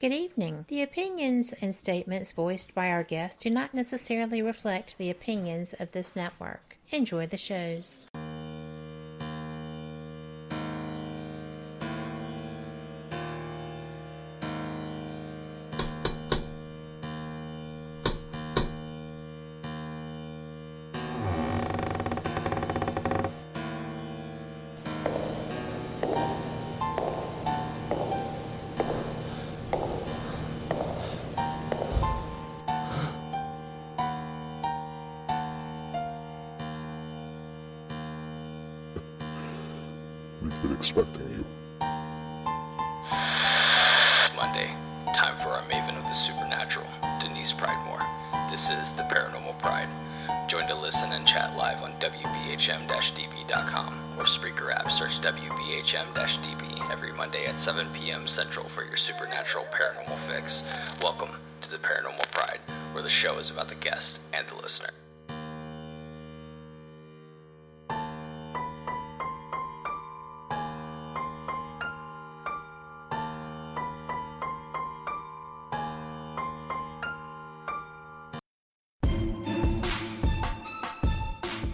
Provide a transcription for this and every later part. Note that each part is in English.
Good evening. The opinions and statements voiced by our guests do not necessarily reflect the opinions of this network. Enjoy the shows. We've been expecting you. It's Monday. Time for our maven of the supernatural, Denise Pridemore. This is the Paranormal Pride. Join to listen and chat live on WBHM-DB.com or Spreaker app. Search WBHM-DB every Monday at 7 p.m. Central for your supernatural paranormal fix. Welcome to the Paranormal Pride, where the show is about the guest and the listener.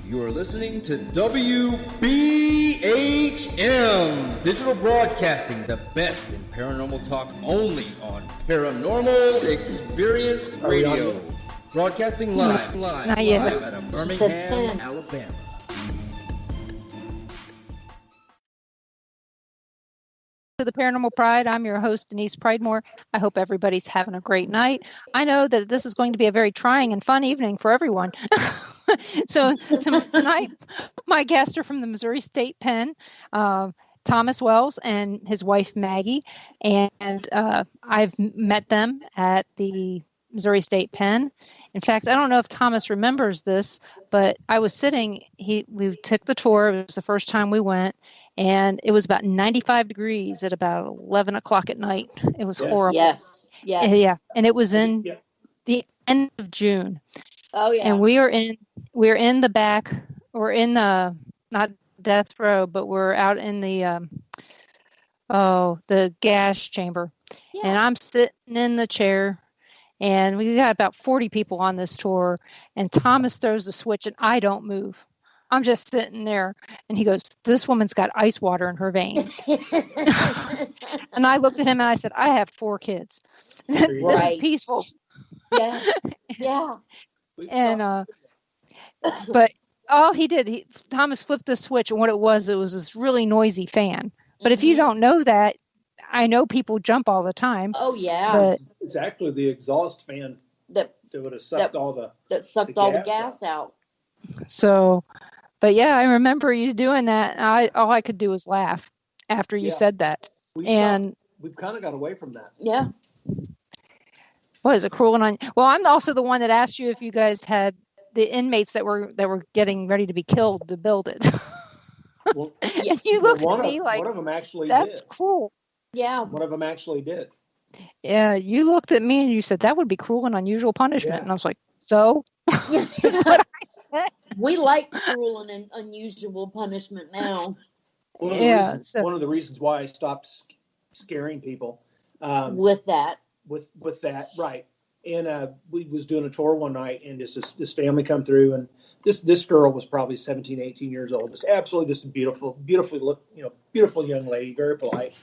You are listening to WBHM Digital Broadcasting, the best in paranormal talk, only on Paranormal Experience Radio. Broadcasting live Not yet. out of Birmingham, Alabama. To the Paranormal Pride, I'm your host, Denise Pridemore. I hope everybody's having a great night. I know that this is going to be a very trying and fun evening for everyone. So tonight, my guests are from the Missouri State Pen, Thomas Wells and his wife, Maggie. And I've met them at the Missouri State Pen. In fact, I don't know if Thomas remembers this, but I was sitting, we took the tour. It was the first time we went. And it was about 95 degrees at about 11 o'clock at night. It was horrible. Yes. Yeah. And it was in the end of June. Oh, yeah. And we're in the back, we're in the, not death row, but we're out in the gas chamber. Yeah. And I'm sitting in the chair, and we got about 40 people on this tour, and Thomas throws the switch and I don't move. I'm just sitting there, and he goes, "This woman's got ice water in her veins." And I looked at him and I said, "I have 4 kids. This is peaceful." Yes. Yeah. And but all he did, Thomas flipped the switch, and what it was this really noisy fan. But if you don't know that, I know people jump all the time. Oh, yeah. But it's actually the exhaust fan that would have sucked all the gas out. So, but yeah, I remember you doing that. And all I could do was laugh after you said that. We've kind of got away from that. Yeah. What is it, cruel and well, I'm also the one that asked you if you guys had the inmates that were getting ready to be killed to build it. Well, and you looked at me like, one of them actually that's did. Cruel. Yeah. One of them actually did. Yeah, you looked at me and you said that would be cruel and unusual punishment. Yeah. And I was like, so? Is what I said. We like cruel and unusual punishment now. One of the reasons why I stopped scaring people. With that, right. And we was doing a tour one night, and this family come through, and this girl was probably 17, 18 years old, just a beautiful young lady, very polite.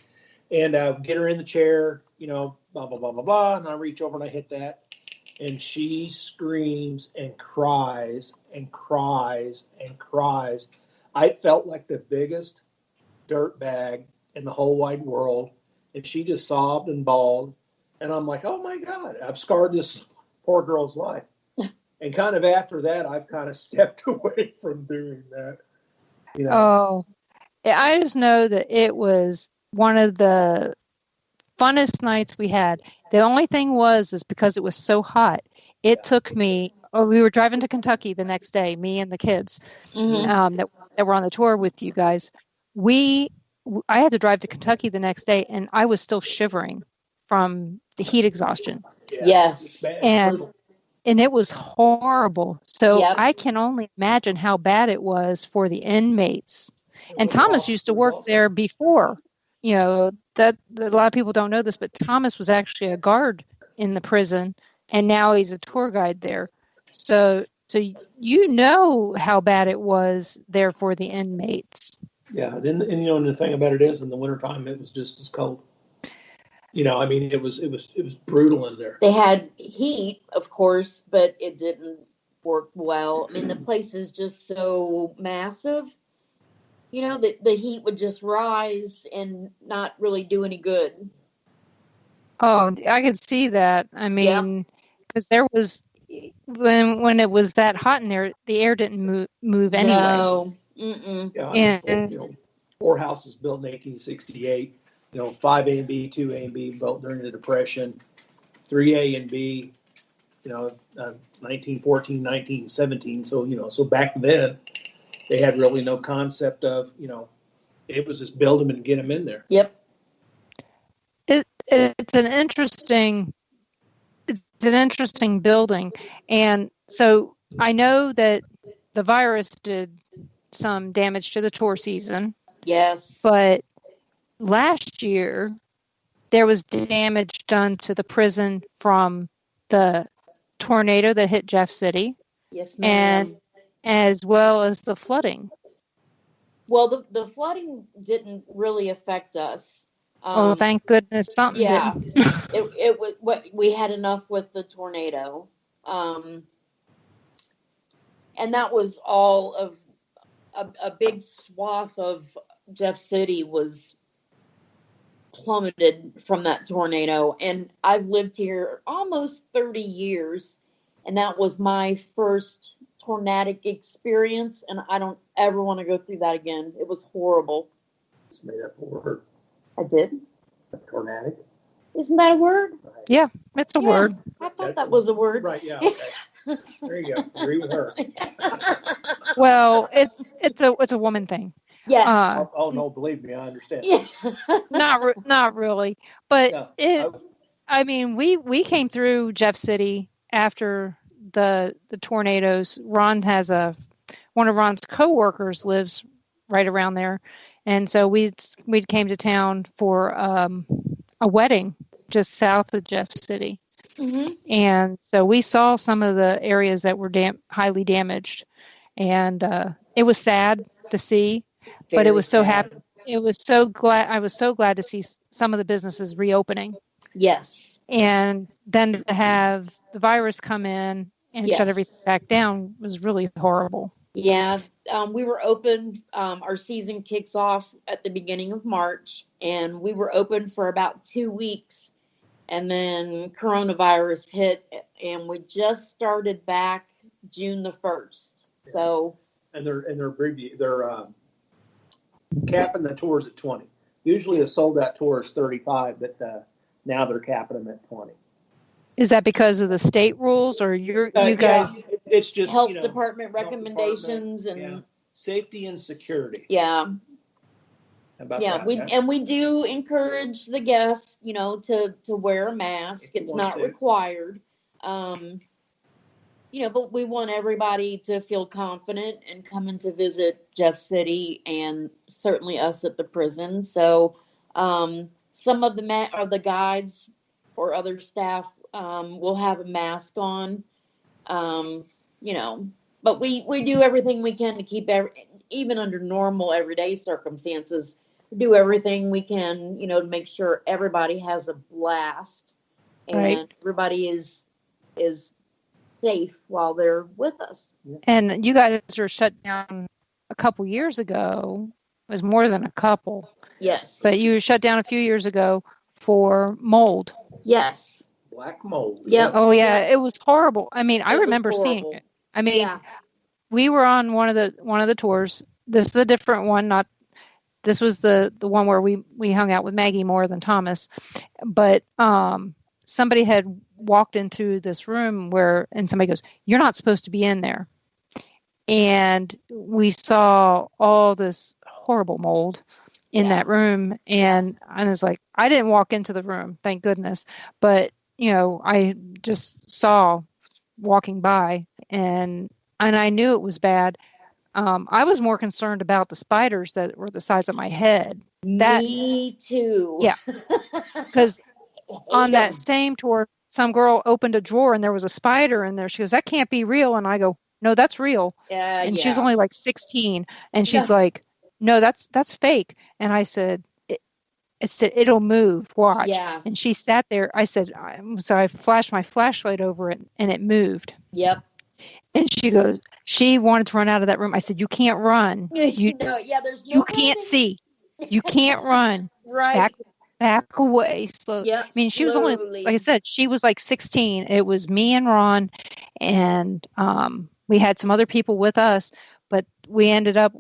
And get her in the chair, blah blah blah blah blah, and I reach over and I hit that, and she screams and cries and cries and cries. I felt like the biggest dirtbag in the whole wide world, and she just sobbed and bawled. And I'm like, oh my God, I've scarred this poor girl's life. And kind of after that, I've kind of stepped away from doing that. Oh, I just know that it was one of the funnest nights we had. The only thing is because it was so hot, it took me, we were driving to Kentucky the next day, me and the kids that were on the tour with you guys. I had to drive to Kentucky the next day, and I was still shivering from the heat exhaustion. Yes. And it was horrible. So I can only imagine how bad it was for the inmates. And Thomas used to work there before, that a lot of people don't know this, but Thomas was actually a guard in the prison, and now he's a tour guide there. So you know how bad it was there for the inmates. Yeah, and the thing about it is, in the wintertime, it was just as cold. I mean, it was brutal in there. They had heat, of course, but it didn't work well. I mean, the place is just so massive. The heat would just rise and not really do any good. Oh, I could see that. I mean, because there was when it was that hot in there, the air didn't move anyway. No. Mm-mm. Yeah, and 4 houses built in 1868. 5 A and B, 2 A and B built during the Depression, 3 A and B, 1914, 1917. So back then they had really no concept of, it was just build them and get them in there. Yep. It's an interesting building. And so I know that the virus did some damage to the tour season. Yes. But last year, there was damage done to the prison from the tornado that hit Jeff City. Yes, ma'am. And as well as the flooding. Well, the flooding didn't really affect us. Thank goodness something didn't. it was what we had enough with the tornado. And that was all of a big swath of Jeff City was plummeted from that tornado. And I've lived here almost 30 years, and that was my first tornadic experience, and I don't ever want to go through that again. It was horrible. It's made up a word. I did? Tornadic? Isn't that a word? Yeah, it's a word. I thought that was a word. Right, yeah, okay. There you go. Agree with her. Well, it's a woman thing. Yes. No, believe me, I understand. Yeah. Not really, but Yeah. I mean, we came through Jeff City after the tornadoes. Ron has one of Ron's coworkers lives right around there, and so we came to town for a wedding just south of Jeff City. Mm-hmm. And so we saw some of the areas that were highly damaged, and it was sad to see. But it was so happy. I was so glad to see some of the businesses reopening. Yes. And then to have the virus come in and shut everything back down was really horrible. Yeah. We were open. Our season kicks off at the beginning of March, and we were open for about 2 weeks. And then coronavirus hit, and we just started back June the 1st. So. And they're capping the tours at 20. Usually a sold out tour is 35, but now they're capping them at 20. Is that because of the state rules, or you guys? Yeah, it's just health department recommendations and safety and security. Yeah. That, we do encourage the guests, to wear a mask. It's not required. But we want everybody to feel confident and coming to visit Jeff City, and certainly us at the prison. So some of the guides or other staff will have a mask on, but we do everything we can to keep even under normal everyday circumstances, do everything we can, to make sure everybody has a blast and everybody is safe while they're with us. And you guys were shut down a couple years ago. It was more than a couple. Yes. But you were shut down a few years ago for mold. Yes. Black mold. Yep. Oh yeah, it was horrible. I mean, I remember seeing it. I mean, we were on one of the tours. This is a different one, this was the one where we hung out with Maggie more than Thomas. But somebody had walked into this room and somebody goes, "You're not supposed to be in there." And we saw all this horrible mold in that room. And I was like, I didn't walk into the room, thank goodness. But, I just saw walking by and I knew it was bad. I was more concerned about the spiders that were the size of my head. Me too. Yeah. Because on that same tour, some girl opened a drawer and there was a spider in there. She goes, "That can't be real." And I go, "No, that's real." And she was only like 16. And she's like, "No, that's fake." And I said, "It'll move. Watch." Yeah. And she sat there. I said, so I flashed my flashlight over it and it moved. Yep. And she wanted to run out of that room. I said, "You can't run. There's no You can't see. You can't run." Right. Back away. So, Yep, I mean, she was only, like I said, she was like 16. It was me and Ron, and we had some other people with us, but we ended up,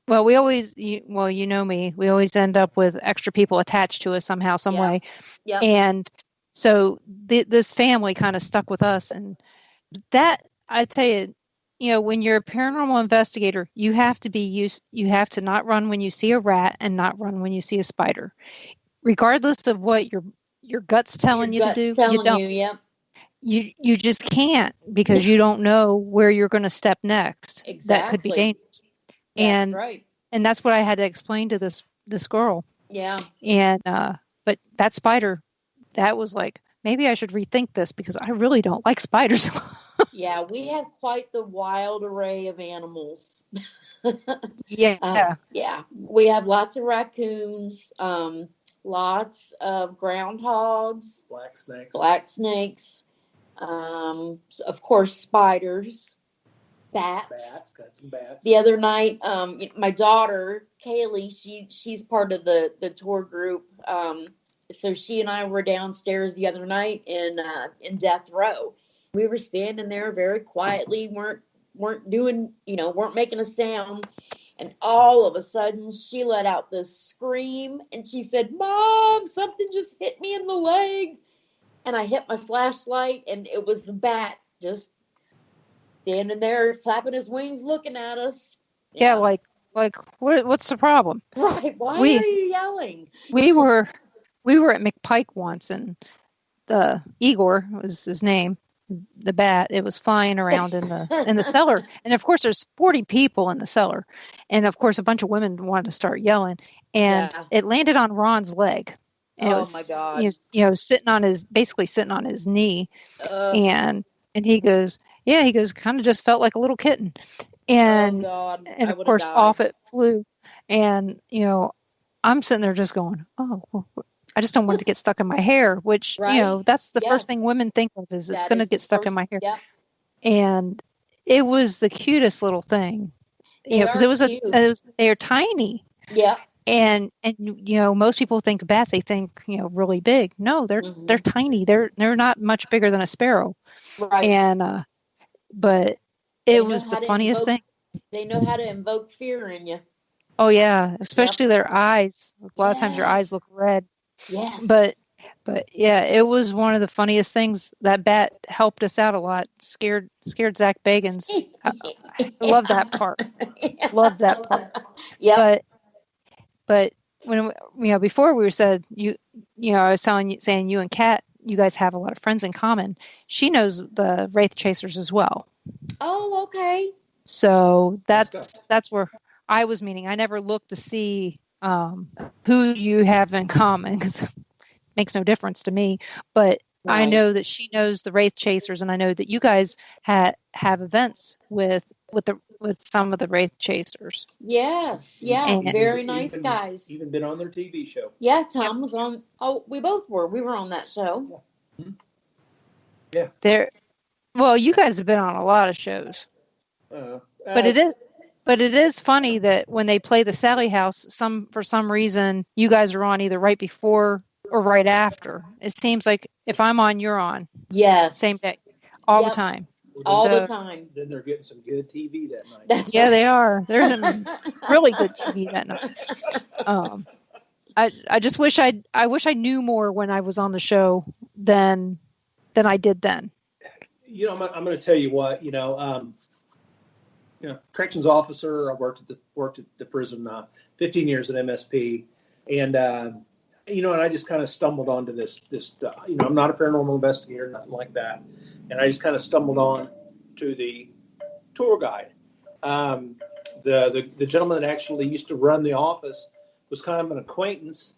well, we always, you know me, we always end up with extra people attached to us somehow, some way. Yep. And so this family kind of stuck with us. And that, I tell you, when you're a paranormal investigator, you have to not run when you see a rat and not run when you see a spider. Regardless of what your gut's telling you to do, you don't. Yep. You just can't, because you don't know where you're going to step next. Exactly. That could be dangerous. That's right. And that's what I had to explain to this girl. Yeah. And but that spider, that was like, maybe I should rethink this, because I really don't like spiders. Yeah, we have quite the wild array of animals. Yeah. Yeah, we have lots of raccoons, lots of groundhogs, black snakes, of course, spiders, bats. Got some bats. The other night, my daughter Kaylee, she's part of the tour group. So she and I were downstairs the other night in Death Row. We were standing there very quietly, weren't doing, weren't making a sound. And all of a sudden, she let out this scream, and she said, "Mom, something just hit me in the leg." And I hit my flashlight, and it was the bat just standing there, flapping his wings, looking at us. Yeah, like what's the problem? Right? Why are you yelling? We were at McPike once, and the Igor was his name. The bat, it was flying around in the cellar, and of course there's 40 people in the cellar, and of course a bunch of women wanted to start yelling, and it landed on Ron's leg, and it was, my God, sitting on his knee, and he goes, kind of just felt like a little kitten, and and of course off it flew, and I'm sitting there just going, oh, well, I just don't want it to get stuck in my hair, which, that's the first thing women think of, is it's going to get stuck in my hair. Yep. And it was the cutest little thing, because they're tiny. Yeah. And most people think bats, they think, really big. No, they're tiny. They're not much bigger than a sparrow. Right. And, but it was the funniest thing. They know how to invoke fear in you. Oh yeah. Especially their eyes. A lot of times their eyes look red. Yes. But yeah, it was one of the funniest things. That bat helped us out a lot. Scared Zach Bagans. I love that part. Love that part. Yeah. But when before we said I was saying you and Kat, you guys have a lot of friends in common. She knows the Wraith Chasers as well. Oh, okay. So that's where I was meaning. I never looked to see who you have in common, because it makes no difference to me. But right. I know that she knows the Wraith Chasers, and I know that you guys have events with some of the Wraith Chasers. Yes, and very nice guys. Even been on their TV show. Yeah, Tom was on. Oh, we both were. We were on that show. Yeah. Well, you guys have been on a lot of shows. But it is funny that when they play the Sally House, for some reason, you guys are on either right before or right after. It seems like if I'm on, you're on. Yes. Same day. All the time. All the time. Then they're getting some good TV that night. They are. They're getting really good TV that night. I just wish I knew more when I was on the show than I did then. I'm going to tell you what, corrections officer. I worked at the prison 15 years at MSP, and and I just kind of stumbled onto this. I'm not a paranormal investigator, nothing like that, and I just kind of stumbled on to the tour guide. the gentleman that actually used to run the office was kind of an acquaintance,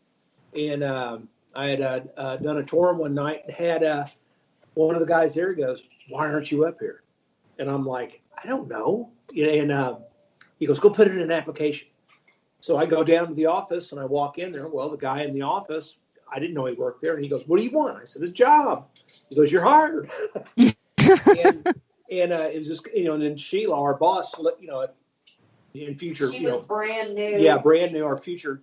and I had done a tour one night and had one of the guys there goes, "Why aren't you up here?" And I'm like, "I don't know." And he goes, "Go put it in an application." So I go down to the office and I walk in there. Well, the guy in the office, I didn't know he worked there. And he goes, "What do you want?" I said, "A job." He goes, "You're hired." and it was just, and then Sheila, our boss, in future, She was brand new. Yeah, brand new, our future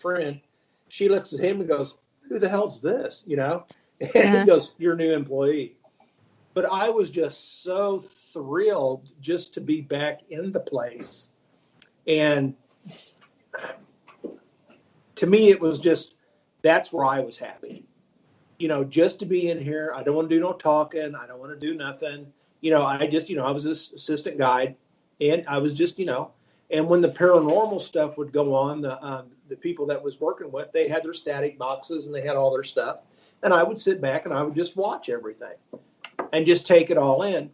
friend. She looks at him and goes, "Who the hell's this?" And he goes, "You're a new employee." But I was just so thrilled just to be back in the place. And to me, it was just, that's where I was happy. Just to be in here. I don't want to do no talking. I don't want to do nothing. I was this assistant guide, and I was just, and when the paranormal stuff would go on, the people that was working with, they had their static boxes and they had all their stuff. And I would sit back and I would just watch everything and just take it all in.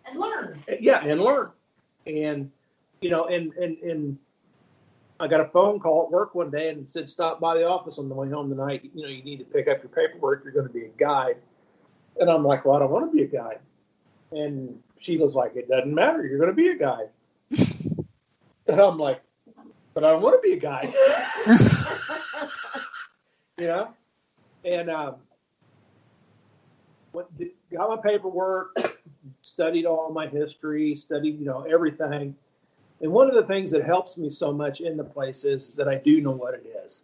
And learn. Yeah, and learn. And, and I got a phone call at work one day and it said, "Stop by the office on the way home tonight. You need to pick up your paperwork. You're going to be a guide." And I'm like, "Well, I don't want to be a guide." And she was like, "It doesn't matter. You're going to be a guide." And I'm like, "But I don't want to be a guide." And got my paperwork, studied all my history, studied, everything. And one of the things that helps me so much in the place is that I do know what it is.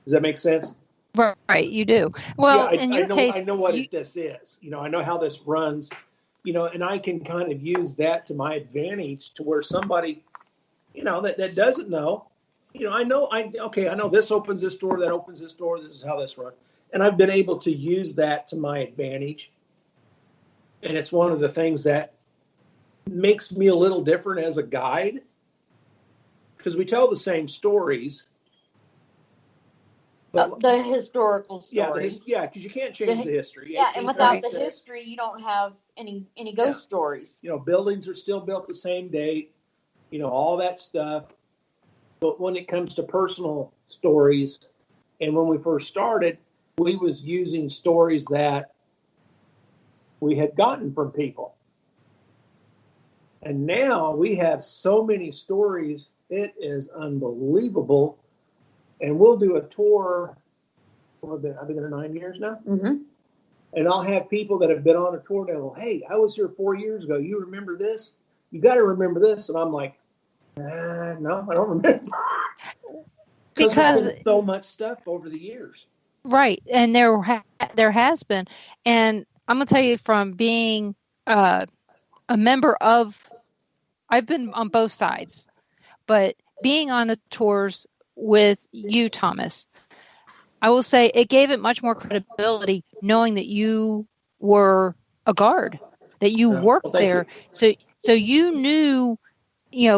Does that make sense? Right, you do. Well, in your case, I know what this is. I know how this runs. And I can kind of use that to my advantage to where somebody, that doesn't know, I know this opens this door, that opens this door. This is how this runs. And I've been able to use that to my advantage. And it's one of the things that makes me a little different as a guide, because we tell the same stories. But the historical stories. Yeah, because you can't change the history. Yeah, and without the history, you don't have any ghost stories. Buildings are still built the same date, all that stuff. But when it comes to personal stories, and when we first started, we was using stories that we had gotten from people. And now we have so many stories, it is unbelievable. And we'll do a tour. I've been there 9 years now. Mm-hmm. And I'll have people that have been on a tour and they'll go, "Hey, I was here 4 years ago. You remember this? You got to remember this." And I'm like, "No, I don't remember." Because there's been so much stuff over the years. Right. And there has been. And I'm going to tell you, from being a member of, I've been on both sides, but being on the tours with you, Thomas, I will say it gave it much more credibility knowing that you were a guard, that you worked there. So you knew,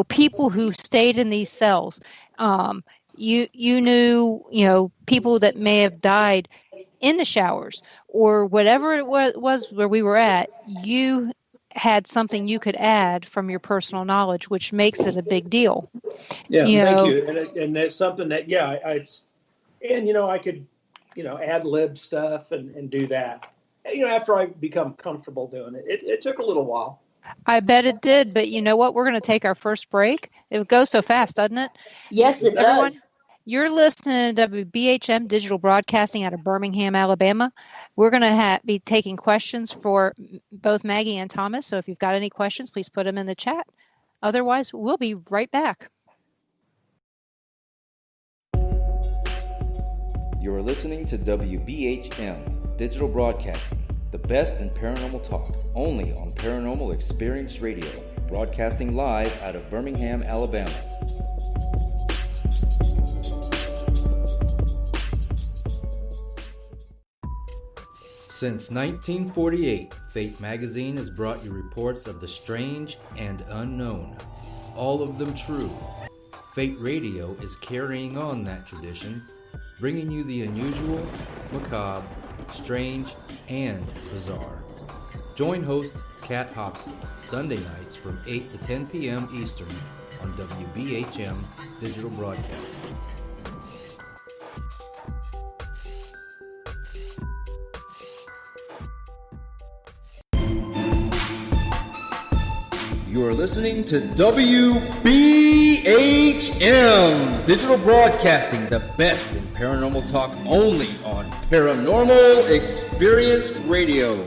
people who stayed in these cells. You knew, people that may have died in the showers or whatever it was where we were at. You had something you could add from your personal knowledge, which makes it a big deal. Yeah, thank you. And that's something that, I could, ad lib stuff and do that. After I become comfortable doing it, it took a little while. I bet it did, but you know what? We're going to take our first break. It goes so fast, doesn't it? Yes, it does. You're listening to WBHM Digital Broadcasting out of Birmingham, Alabama. We're going to be taking questions for both Maggie and Thomas. So if you've got any questions, please put them in the chat. Otherwise, we'll be right back. You're listening to WBHM Digital Broadcasting, the best in paranormal talk, only on Paranormal Experience Radio, broadcasting live out of Birmingham, Alabama. Since 1948, Fate magazine has brought you reports of the strange and unknown, all of them true. Fate Radio is carrying on that tradition, bringing you the unusual, macabre, strange, and bizarre. Join host Kat Hobson Sunday nights from 8 to 10 p.m. Eastern on WBHM Digital Broadcasting. You are listening to WBHM Digital Broadcasting, the best in paranormal talk only on Paranormal Experience Radio.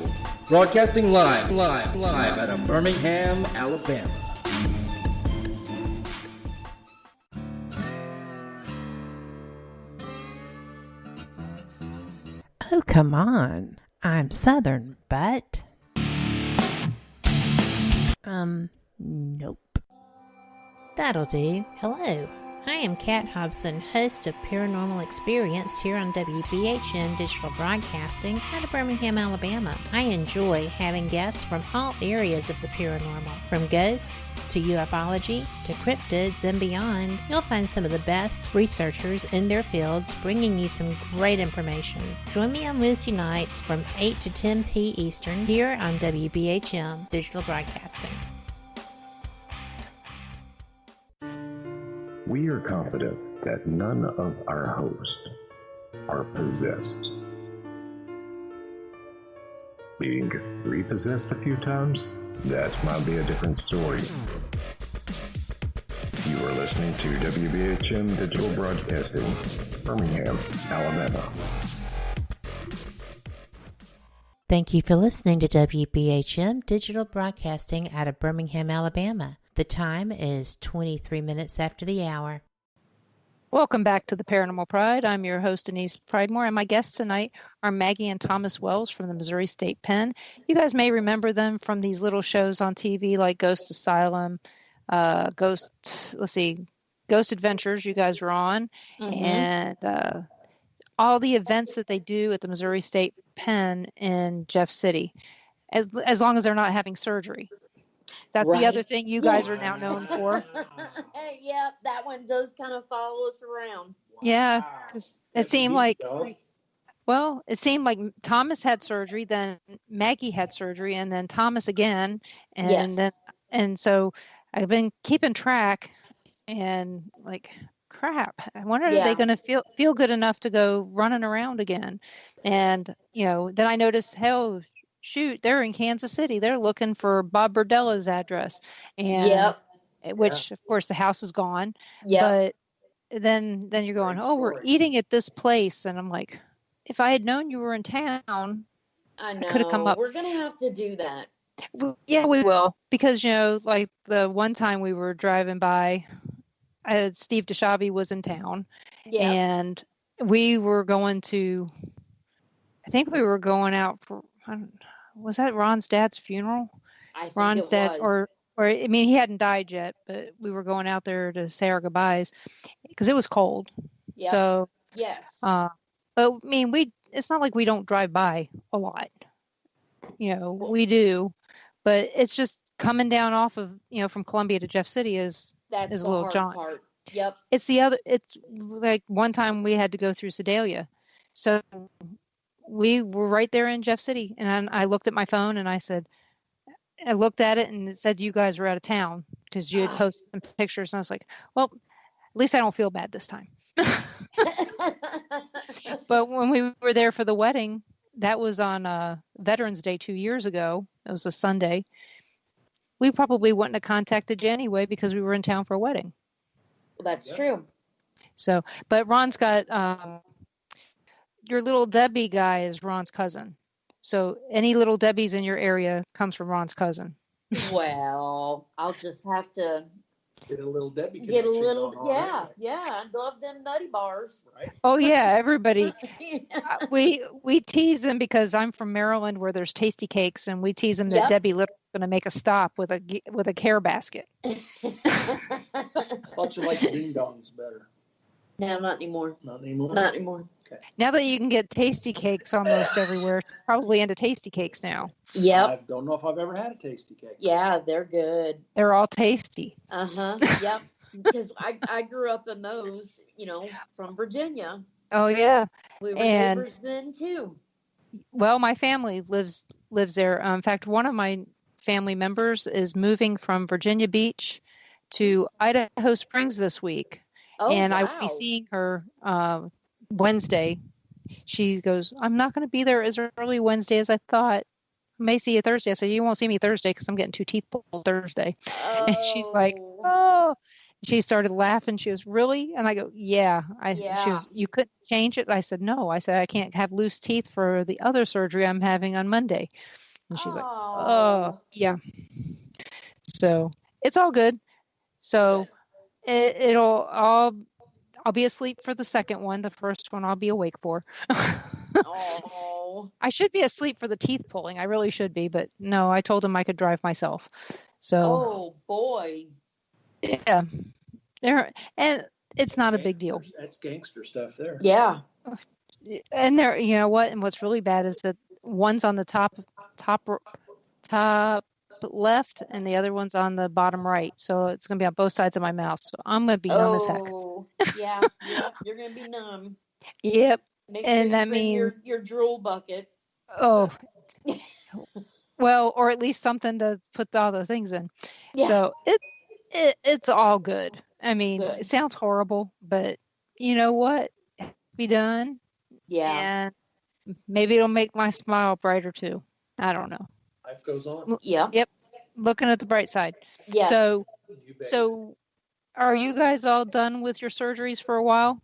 Broadcasting live out of Birmingham, Alabama. Oh, come on. I'm Southern, but... Nope. That'll do. Hello. I am Kat Hobson, host of Paranormal Experience here on WBHM Digital Broadcasting out of Birmingham, Alabama. I enjoy having guests from all areas of the paranormal, from ghosts to ufology to cryptids and beyond. You'll find some of the best researchers in their fields bringing you some great information. Join me on Wednesday nights from 8 to 10 p. Eastern here on WBHM Digital Broadcasting. We are confident that none of our hosts are possessed. Being repossessed a few times? That might be a different story. You are listening to WBHM Digital Broadcasting, Birmingham, Alabama. Thank you for listening to WBHM Digital Broadcasting out of Birmingham, Alabama. The time is 23 minutes after the hour. Welcome back to the Paranormal Pride. I'm your host, Denise Pridemore, and my guests tonight are Maggie and Thomas Wells from the Missouri State Pen. You guys may remember them from these little shows on TV like Ghost Asylum, Ghost Adventures you guys were on, and all the events that they do at the Missouri State Pen in Jeff City, as long as they're not having surgery. That's right. The other thing you guys are now known for. Yep, that one does kind of follow us around. Yeah, because it seemed like, Thomas had surgery, then Maggie had surgery, and then Thomas again, and so I've been keeping track, and like, crap, I wonder are they going to feel good enough to go running around again? And then I noticed, hell, shoot, they're in Kansas City. They're looking for Bob Berdella's address, and which of course the house is gone. But then you're going, we're eating at this place, and I'm like, if I had known you were in town, I could have come up. We're gonna have to do that. Yeah, we will, because like the one time we were driving by, Steve DeShavi was in town, and we were going to. I think we were going out for. Was that Ron's dad's funeral? I think Ron's dad, was. or I mean, he hadn't died yet, but we were going out there to say our goodbyes because it was cold. Yep. So yes. But I mean, it's not like we don't drive by a lot. We do, but it's just coming down off of from Columbia to Jeff City is a little jaunt. Part. Yep. It's like one time we had to go through Sedalia, so. We were right there in Jeff City, and I looked at my phone and I looked at it and it said you guys were out of town because you had posted some pictures, and I was like, well, at least I don't feel bad this time. But when we were there for the wedding, that was on Veterans Day 2 years ago. It was a Sunday. We probably wouldn't have contacted you anyway because we were in town for a wedding. That's true. So, but Ron's got your little Debbie guy is Ron's cousin. So any little Debbies in your area comes from Ron's cousin. Well, I'll just have to get a little Debbie. I love them nutty bars. Right. Oh yeah, everybody. We tease him because I'm from Maryland where there's Tasty Cakes, and we tease him that Debbie Little's going to make a stop with a care basket. Thought you liked the ding dongs better. No, not anymore. Not anymore. Not anymore. Okay. Now that you can get Tasty Cakes almost everywhere, probably into Tasty Cakes now. Yep. I don't know if I've ever had a Tasty Cake. Yeah, they're good. They're all tasty. Yep. Because I grew up in those, from Virginia. Oh yeah. We were neighbors then too. Well, my family lives there. In fact, one of my family members is moving from Virginia Beach to Idaho Springs this week. Oh, and I will wow. be seeing her Wednesday. She goes, I'm not going to be there as early Wednesday as I thought. I may see you Thursday. I said, you won't see me Thursday because I'm getting 2 teeth pulled Thursday. And she's like, oh. She started laughing. She goes, really? And I go, yeah. She goes, you couldn't change it? I said, no. I said, I can't have loose teeth for the other surgery I'm having on Monday. And she's like, oh, yeah. So it's all good. So I'll be asleep for the second one. The first one I'll be awake for. Oh. I should be asleep for the teeth pulling. I really should be, but no, I told him I could drive myself. So. Oh boy. Yeah. And it's not a big deal. That's gangster stuff there. Yeah. And there, you know what? And what's really bad is that one's on the top left, and the other one's on the bottom right. So it's going to be on both sides of my mouth. So I'm going to be numb as heck. Oh, yeah. You're going to be numb. Yep. Make and sure that you bring means your drool bucket. Oh. Well, or at least something to put all the things in. Yeah. So it's all good. I mean, Good. It sounds horrible, but you know what? It has to be done. Yeah. And maybe it'll make my smile brighter too. I don't know. Life goes on. Yeah. Yep. Looking at the bright side. Yes. So are you guys all done with your surgeries for a while?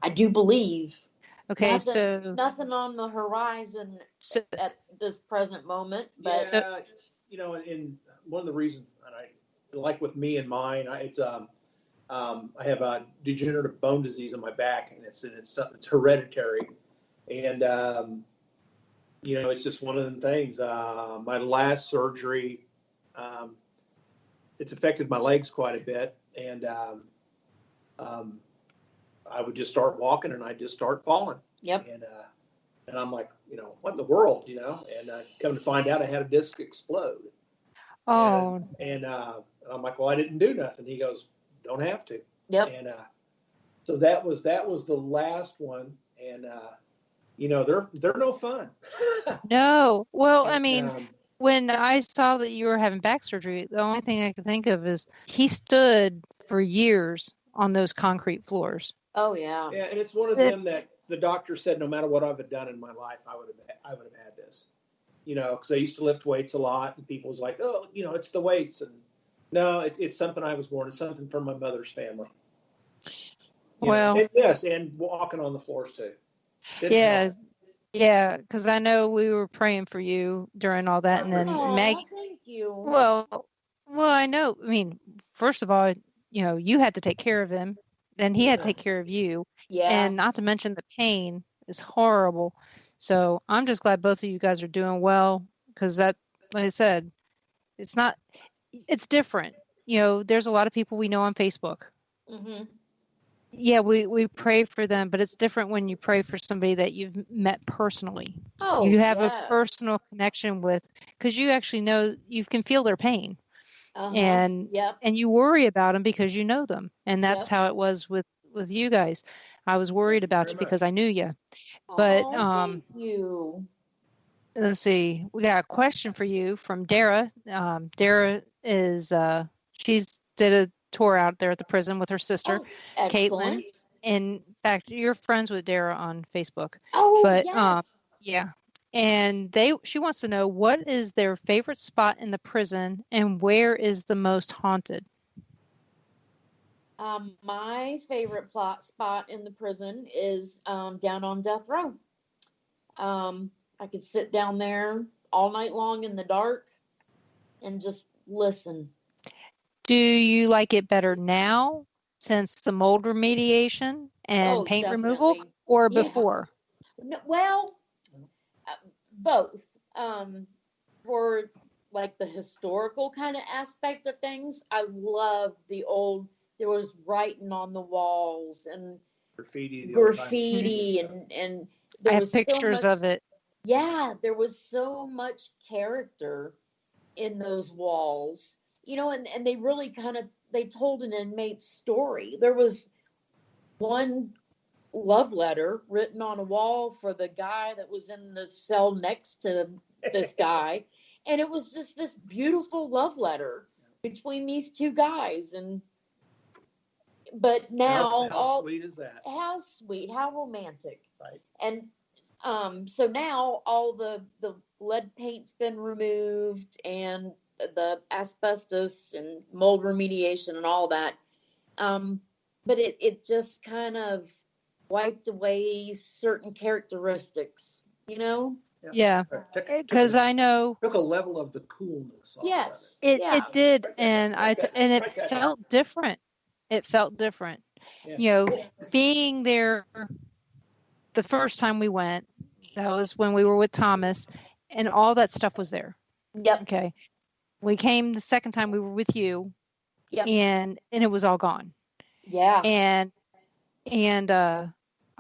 I do believe. Okay, nothing on the horizon at this present moment, but and one of the reasons, and I like with me and mine, I have a degenerative bone disease in my back, and it's hereditary, and it's just one of them things. My last surgery, it's affected my legs quite a bit, and I would just start walking and I'd just start falling. Yep. And I'm like, what in the world, and come to find out I had a disc explode. Oh. And I'm like, well, I didn't do nothing. He goes, don't have to. Yep. And so that was the last one. And, they're no fun. No. Well, I mean, when I saw that you were having back surgery, the only thing I could think of is he stood for years on those concrete floors. Oh yeah. Yeah, and it's one of them that the doctor said no matter what I've done in my life, I would have had this. Because I used to lift weights a lot, and people was like, oh, it's the weights, and no, it's something I was born. It's something from my mother's family. And walking on the floors too. Yeah, because I know we were praying for you during all that, and then Maggie. Thank you. Well, I know. I mean, first of all, you had to take care of him, then he had to take care of you. Yeah. And not to mention the pain is horrible. So I'm just glad both of you guys are doing well, because that, like I said, it's different. There's a lot of people we know on Facebook. Mm-hmm. Yeah, we pray for them, but it's different when you pray for somebody that you've met personally. Oh, you have a personal connection with, because you actually know, you can feel their pain. Uh-huh. And you worry about them because you know them. And that's how it was with you guys. I was worried about you because I knew you. But thank you. Let's see. We got a question for you from Dara. Dara is she's did a tour out there at the prison with her sister, Caitlin. In fact, you're friends with Dara on Facebook. Oh, but yes. Yeah. And she wants to know, what is their favorite spot in the prison and where is the most haunted? My favorite spot in the prison is down on death row. I could sit down there all night long in the dark and just listen. Do you like it better now since the mold remediation and paint removal, or before? No, well, both. For like the historical kind of aspect of things, I love the old. There was writing on the walls and graffiti and I have pictures of it. Yeah, there was so much character in those walls, and they really they told an inmate's story. There was one love letter written on a wall for the guy that was in the cell next to this guy, and it was just this beautiful love letter between these two guys. But now how sweet is that? How sweet, how romantic. Right. And so now all the lead paint's been removed and the asbestos and mold remediation and all that. But it just kind of wiped away certain characteristics, you know? Yeah, because I know Took a level of the coolness off Yes. it Yeah. did, and it felt different. It felt different. Yeah. You know, being there the first time we went, that was when we were with Thomas, and all that stuff was there. Yep. Okay. We came the second time we were with you, Yep. and it was all gone. Yeah. And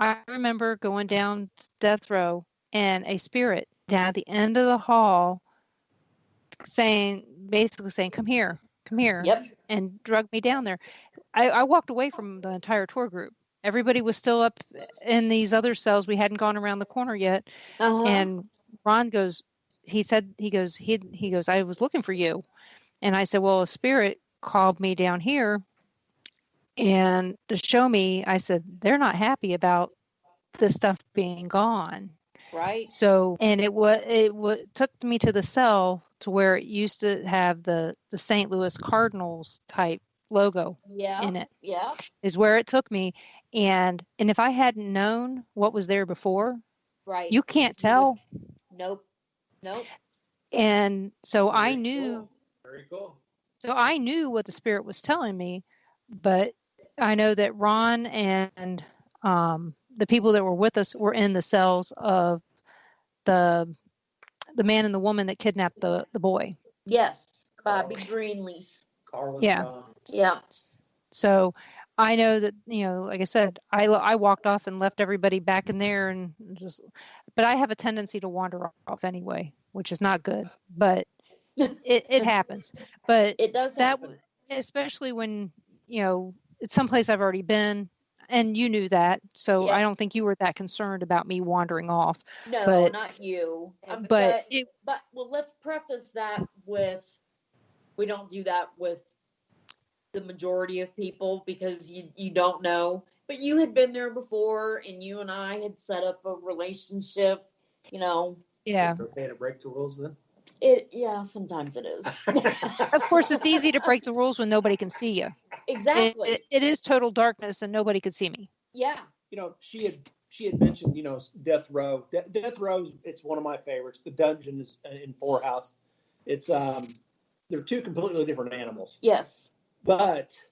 I remember going down to death row, and a spirit down at the end of the hall basically saying, come here, Yep. and drug me down there. I walked away from the entire tour group. Everybody was still up in these other cells. We hadn't gone around the corner yet. Uh-huh. And Ron goes, he goes, I was looking for you. And I said, well, a spirit called me down here and to show me. I said, they're not happy about this stuff being gone. Right. So, and it took me to the cell to where it used to have the St. Louis Cardinals type logo in it. Yeah. Is where it took me. And if I hadn't known what was there before, Right. you can't tell. Nope. And so I Very knew. cool. Very cool. So I knew what the spirit was telling me, but I know that Ron and the people that were with us were in the cells of the man and the woman that kidnapped the boy. Yes. Bobby Greenleaf. Carlin. Yeah. Yeah. So I know that, like I said, I walked off and left everybody back in there but I have a tendency to wander off anyway, which is not good, but it happens. But It does happen. especially when, it's someplace I've already been, and you knew that. So Yeah. I don't think you were that concerned about me wandering off. No, but, not you. But let's preface that with, we don't do that with the majority of people because you don't know. But you had been there before, and you and I had set up a relationship. Yeah. It's okay to break the rules then? Sometimes it is. Of course, it's easy to break the rules when nobody can see you. Exactly. It is total darkness and nobody could see me. Yeah. She had mentioned, Death Row. Death Row, it's one of my favorites. The dungeon is in Four House. It's they're two completely different animals. Yes. But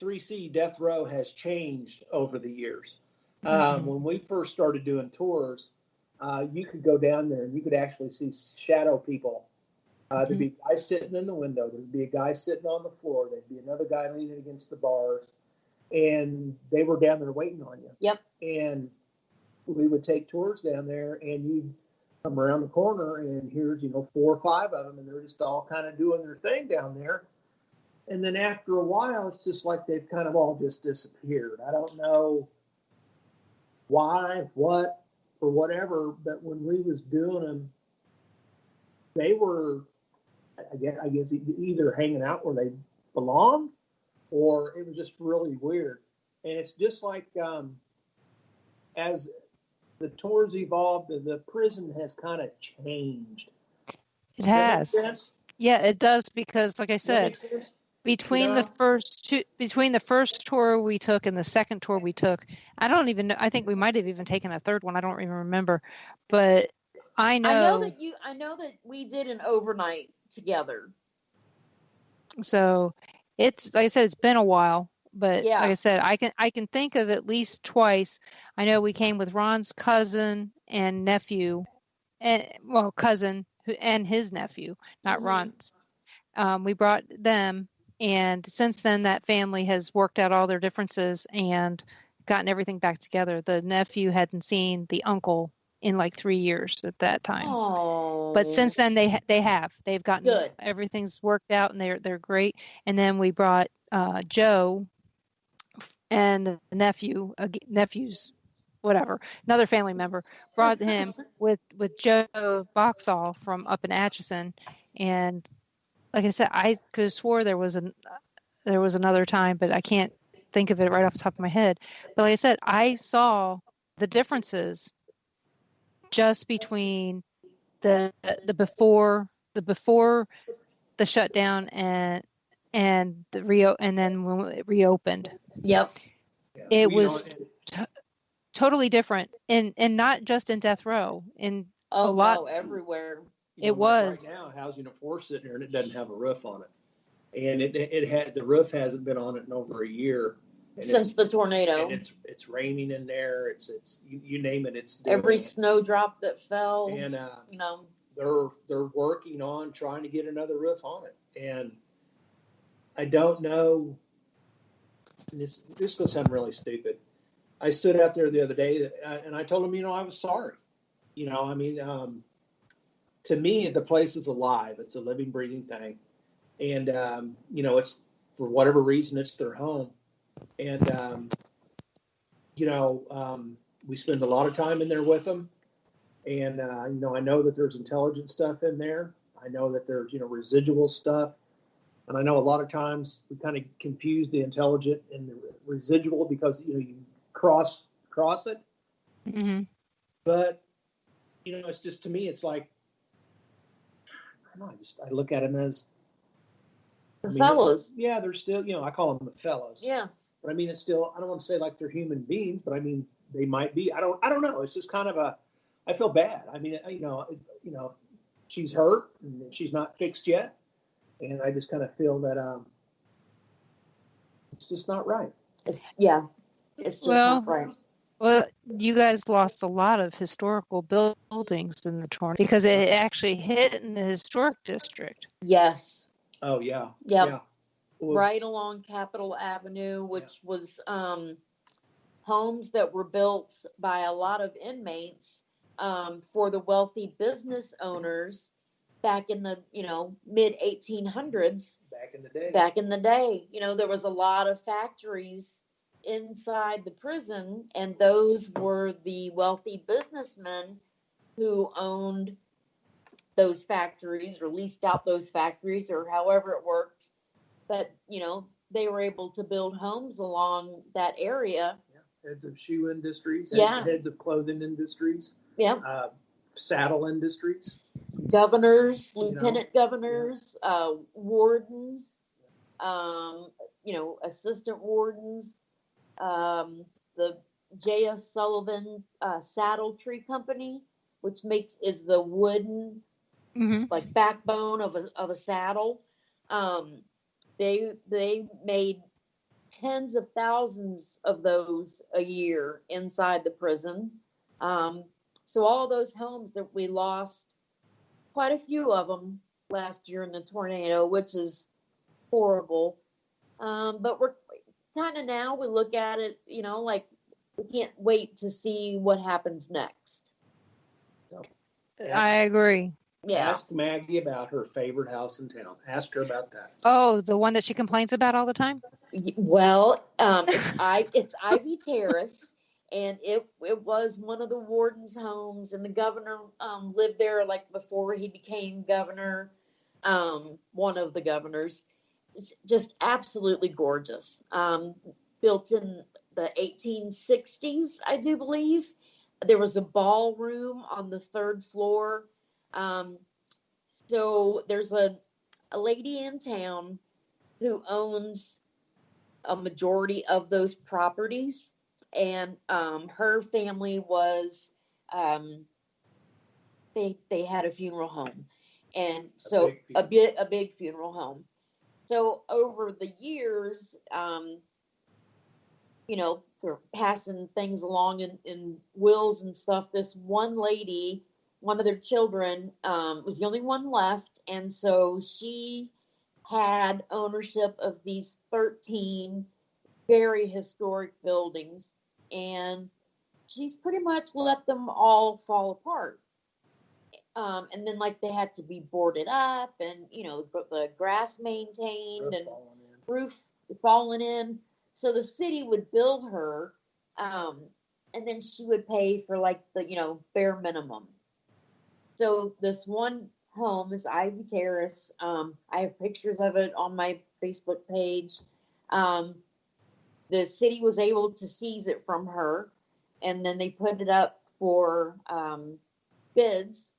3C Death Row has changed over the years. When we first started doing tours, you could go down there and you could actually see shadow people. There'd be a guy sitting in the window. There'd be a guy sitting on the floor. There'd be another guy leaning against the bars. And they were down there waiting on you. Yep. And we would take tours down there, and you'd come around the corner, and here's, 4 or 5 of them, and they're just all kind of doing their thing down there. And then after a while, it's just like they've kind of all just disappeared. I don't know why, what, or whatever, but when we was doing them, they were, I guess either hanging out where they belonged, or it was just really weird. And it's just like as the tours evolved, the prison has kind of changed. It has. Does that make sense? Yeah, it does, because like I said, between the first tour we took and the second tour we took, I don't even know, I think we might have even taken a third one. I don't even remember. But I know that we did an overnight together. So it's, like I said, it's been a while, but Yeah. like I said, I can think of at least twice. I know we came with Ron's cousin and nephew, cousin and his nephew, not Ron's. We brought them, and since then that family has worked out all their differences and gotten everything back together. The nephew hadn't seen the uncle in like 3 years at that time. Oh. But since then they've gotten Good. Everything's worked out, and they're great. And then we brought Joe and the nephew's whatever, another family member, brought him with Joe Boxall from up in Atchison, and like I said, I could have swore there was another time, but I can't think of it right off the top of my head. But like I said, I saw the differences just between the before the shutdown and and then when it reopened. Yep. Yeah. It Well, was totally different, and not just in death row. In Oh a lot, no, everywhere. it was. Right now, Housing and Force sitting there and it doesn't have a roof on it, and the roof hasn't been on it in over a year. Since the tornado. And it's raining in there. It's you name it. It's every snowdrop that fell. And you know, they're working on trying to get another roof on it, and I don't know. This is going to sound really stupid. I stood out there the other day and I told them, I was sorry. I mean, to me, the place is alive. It's a living, breathing thing. And, it's for whatever reason, it's their home. And, we spend a lot of time in there with them. And, I know that there's intelligent stuff in there. I know that there's, residual stuff. And I know a lot of times we kind of confuse the intelligent and the residual because, you cross it. Mm-hmm. But, it's just, to me, it's like, I don't know, I look at them as fellows. Yeah, they're still, I call them the fellows. Yeah. But I mean, it's still, I don't want to say like they're human beings, but I mean, they might be. I don't know. It's just kind of I feel bad. I mean, she's hurt and she's not fixed yet. And I just kind of feel that it's just not right. It's just not right. Well, you guys lost a lot of historical buildings in the tornado because it actually hit in the historic district. Yes. Oh, yeah. Yep. Yeah. Well, right along Capitol Avenue, which was homes that were built by a lot of inmates for the wealthy business owners back in the mid 1800s. Back in the day, there was a lot of factories inside the prison, and those were the wealthy businessmen who owned those factories or leased out those factories or however it worked. But they were able to build homes along that area. Yeah. Heads of shoe industries. Heads of clothing industries. Yeah. Saddle industries. Governors, lieutenant governors, wardens, assistant wardens, the J.S. Sullivan Saddle Tree Company, which is the wooden like backbone of a saddle. They made tens of thousands of those a year inside the prison. So all those homes that we lost, quite a few of them last year in the tornado, which is horrible. But we're kind of now we look at it, like we can't wait to see what happens next. So, I agree. Yeah. Ask Maggie about her favorite house in town. Ask her about that. Oh, the one that she complains about all the time? Well, it's Ivy Terrace, and it was one of the warden's homes, and the governor lived there like before he became governor. One of the governors. It's just absolutely gorgeous. Built in the 1860s, I do believe. There was a ballroom on the third floor. So there's a lady in town who owns a majority of those properties, and her family was they had a funeral home, and so a big funeral home. So over the years, they're passing things along in wills and stuff. This one lady, one of their children, was the only one left. And so she had ownership of these 13 very historic buildings. And she's pretty much let them all fall apart. And then they had to be boarded up and, the grass maintained and roof falling in. So the city would bill her, and then she would pay for the bare minimum. So this one home is Ivy Terrace. I have pictures of it on my Facebook page. The city was able to seize it from her, and then they put it up for bids.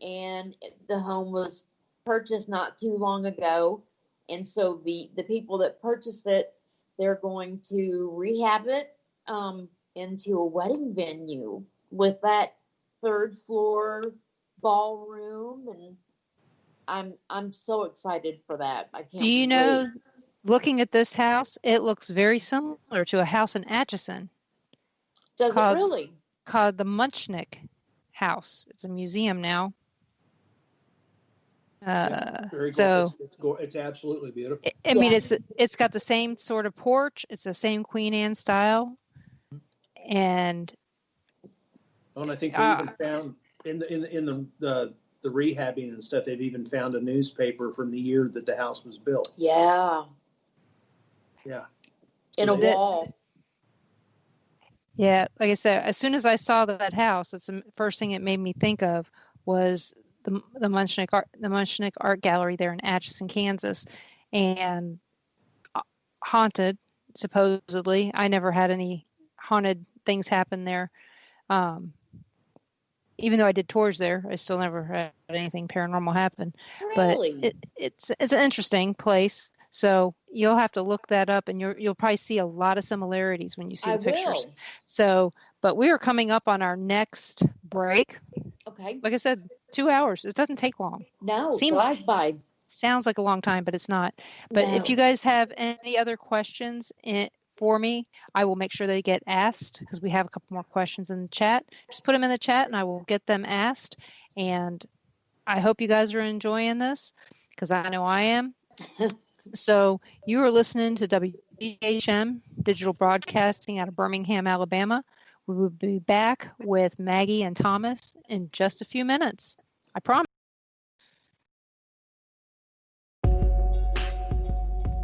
And the home was purchased not too long ago. And so the people that purchased it, they're going to rehab it into a wedding venue with that third floor ballroom, and I'm so excited for that. I can't Do you wait. know, looking at this house, it looks very similar to a house in Atchison Does it called- really? called the Munchnick House. It's a museum now. Very So gorgeous. It's absolutely beautiful. I mean, it's got the same sort of porch. It's the same Queen Anne style, and And I think they even found in the rehabbing and stuff, they've even found a newspaper from the year that the house was built. Yeah. Yeah. In So a they- wall. yeah, like I said, as soon as I saw that house, that's the first thing it made me think of was the Munchnick Art Gallery there in Atchison, Kansas, and haunted, supposedly. I never had any haunted things happen there. Even though I did tours there, I still never had anything paranormal happen. Really? But it's an interesting place. So you'll have to look that up, and you'll probably see a lot of similarities when you see the pictures. will. So, but we are coming up on our next break. Okay. Like I said, 2 hours. It doesn't take long. No, Seems- flies by. Sounds like a long time, but it's not. But if No. you guys have any other questions for me, I will make sure they get asked, because we have a couple more questions in the chat. Just put them in the chat and I will get them asked. And I hope you guys are enjoying this, because I know I am. So you are listening to WBHM Digital Broadcasting out of Birmingham, Alabama. We will be back with Maggie and Thomas in just a few minutes. I promise.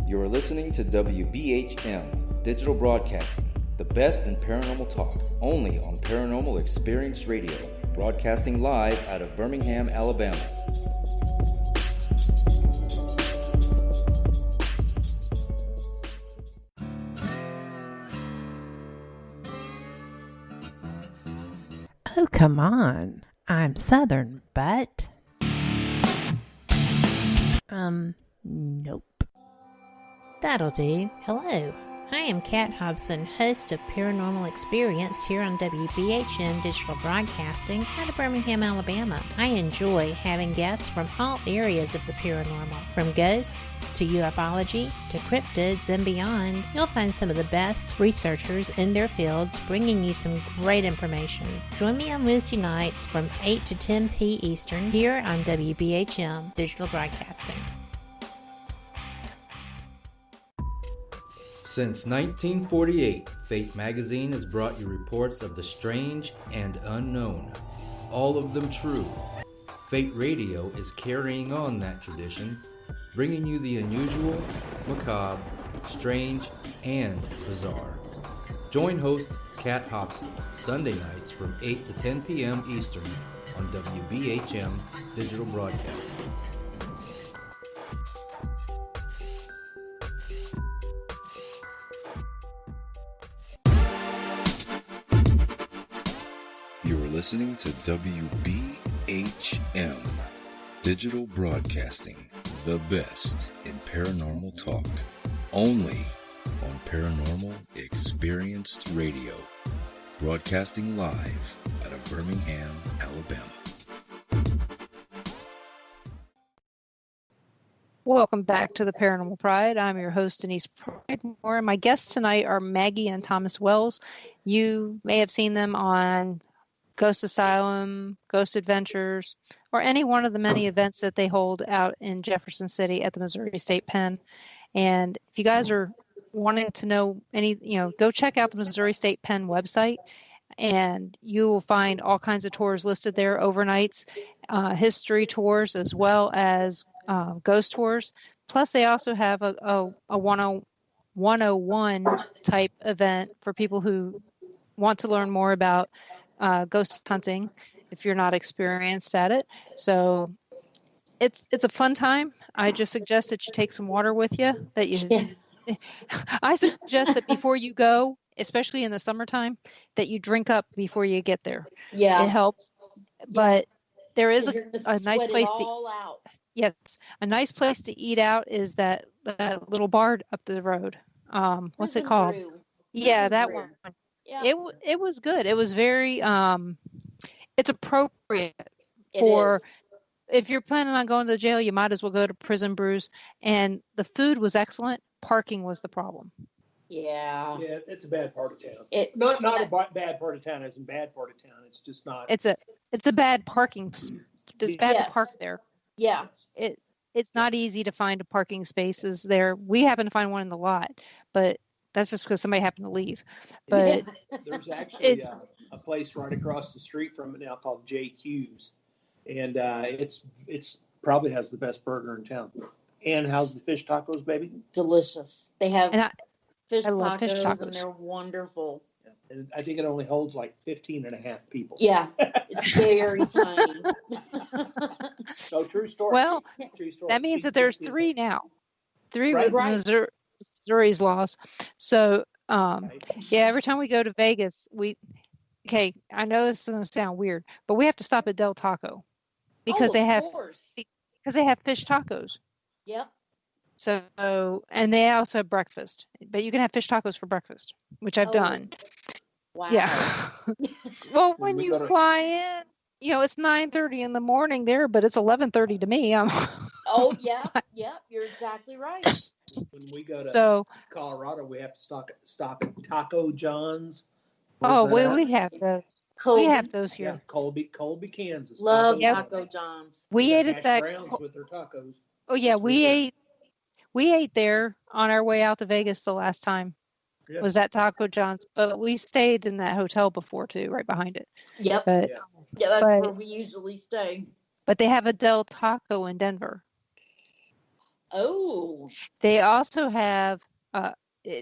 You are listening to WBHM Digital Broadcasting, the best in paranormal talk, only on Paranormal Experience Radio, broadcasting live out of Birmingham, Alabama. Oh, come on. I'm Southern, but... Nope. That'll do. Hello. I am Kat Hobson, host of Paranormal Experience here on WBHM Digital Broadcasting out of Birmingham, Alabama. I enjoy having guests from all areas of the paranormal, from ghosts to ufology to cryptids and beyond. You'll find some of the best researchers in their fields bringing you some great information. Join me on Wednesday nights from 8 to 10 p. Eastern here on WBHM Digital Broadcasting. Since 1948, Fate magazine has brought you reports of the strange and unknown, all of them true. Fate Radio is carrying on that tradition, bringing you the unusual, macabre, strange, and bizarre. Join host Kat Hobson Sunday nights from 8 to 10 p.m. Eastern on WBHM Digital Broadcasting. You're listening to WBHM Digital Broadcasting, the best in paranormal talk, only on Paranormal Experienced Radio, broadcasting live out of Birmingham, Alabama. Welcome back to the Paranormal Pride. I'm your host, Denise Pridemore, and my guests tonight are Maggie and Thomas Wells. You may have seen them on Ghost Asylum, Ghost Adventures, or any one of the many events that they hold out in Jefferson City at the Missouri State Pen. And if you guys are wanting to know go check out the Missouri State Pen website, and you will find all kinds of tours listed there, overnights, history tours, as well as ghost tours. Plus, they also have a 101 type event for people who want to learn more about ghost hunting. if you're not experienced at it. So it's a fun time. I just suggest that you take some water with you. I suggest that before you go, especially in the summertime, that you drink up before you get there. Yeah. It helps. But there is a nice place out. Yes, a nice place to eat out is that little bar up the road. What's it called? Yeah, that one. Yeah. It was good. It was very it's appropriate for if you're planning on going to the jail, you might as well go to Prison Brews. And the food was excellent. Parking was the problem. Yeah. Yeah, it's a bad part of town. Not a bad part of town, as in bad part of town. It's just not. It's a bad parking. It's bad to park there. Yeah. It's not easy to find a parking spaces there. We happen to find one in the lot, but that's just because somebody happened to leave. But there's actually a place right across the street from it now called JQ's, and it's probably has the best burger in town. And how's the fish tacos, baby? Delicious. They have fish tacos, and they're wonderful. Yeah. And I think it only holds like 15 and a half people. Yeah, it's very tiny. So true story. Well, true story. That means that there's 3 now. 3 Right. with Missouri's laws. So, every time we go to Vegas, I know this is going to sound weird, but we have to stop at Del Taco because they have fish tacos. Yep. So, and they also have breakfast, but you can have fish tacos for breakfast, which I've done. Wow. Yeah. Well, when you fly in, it's 9:30 in the morning there, but it's 11:30 to me. Oh yeah, you're exactly right. When we go to Colorado, we have to stop at Taco John's. We have those. Colby. We have those here. Yeah, Colby, Kansas. Love Taco John's. We ate at that. Browns with their tacos. Oh yeah, we ate there on our way out to Vegas the last time. Yeah. Was at Taco John's, but we stayed in that hotel before too, right behind it. Yep. But, that's where we usually stay. But they have a Del Taco in Denver. Oh. They also have,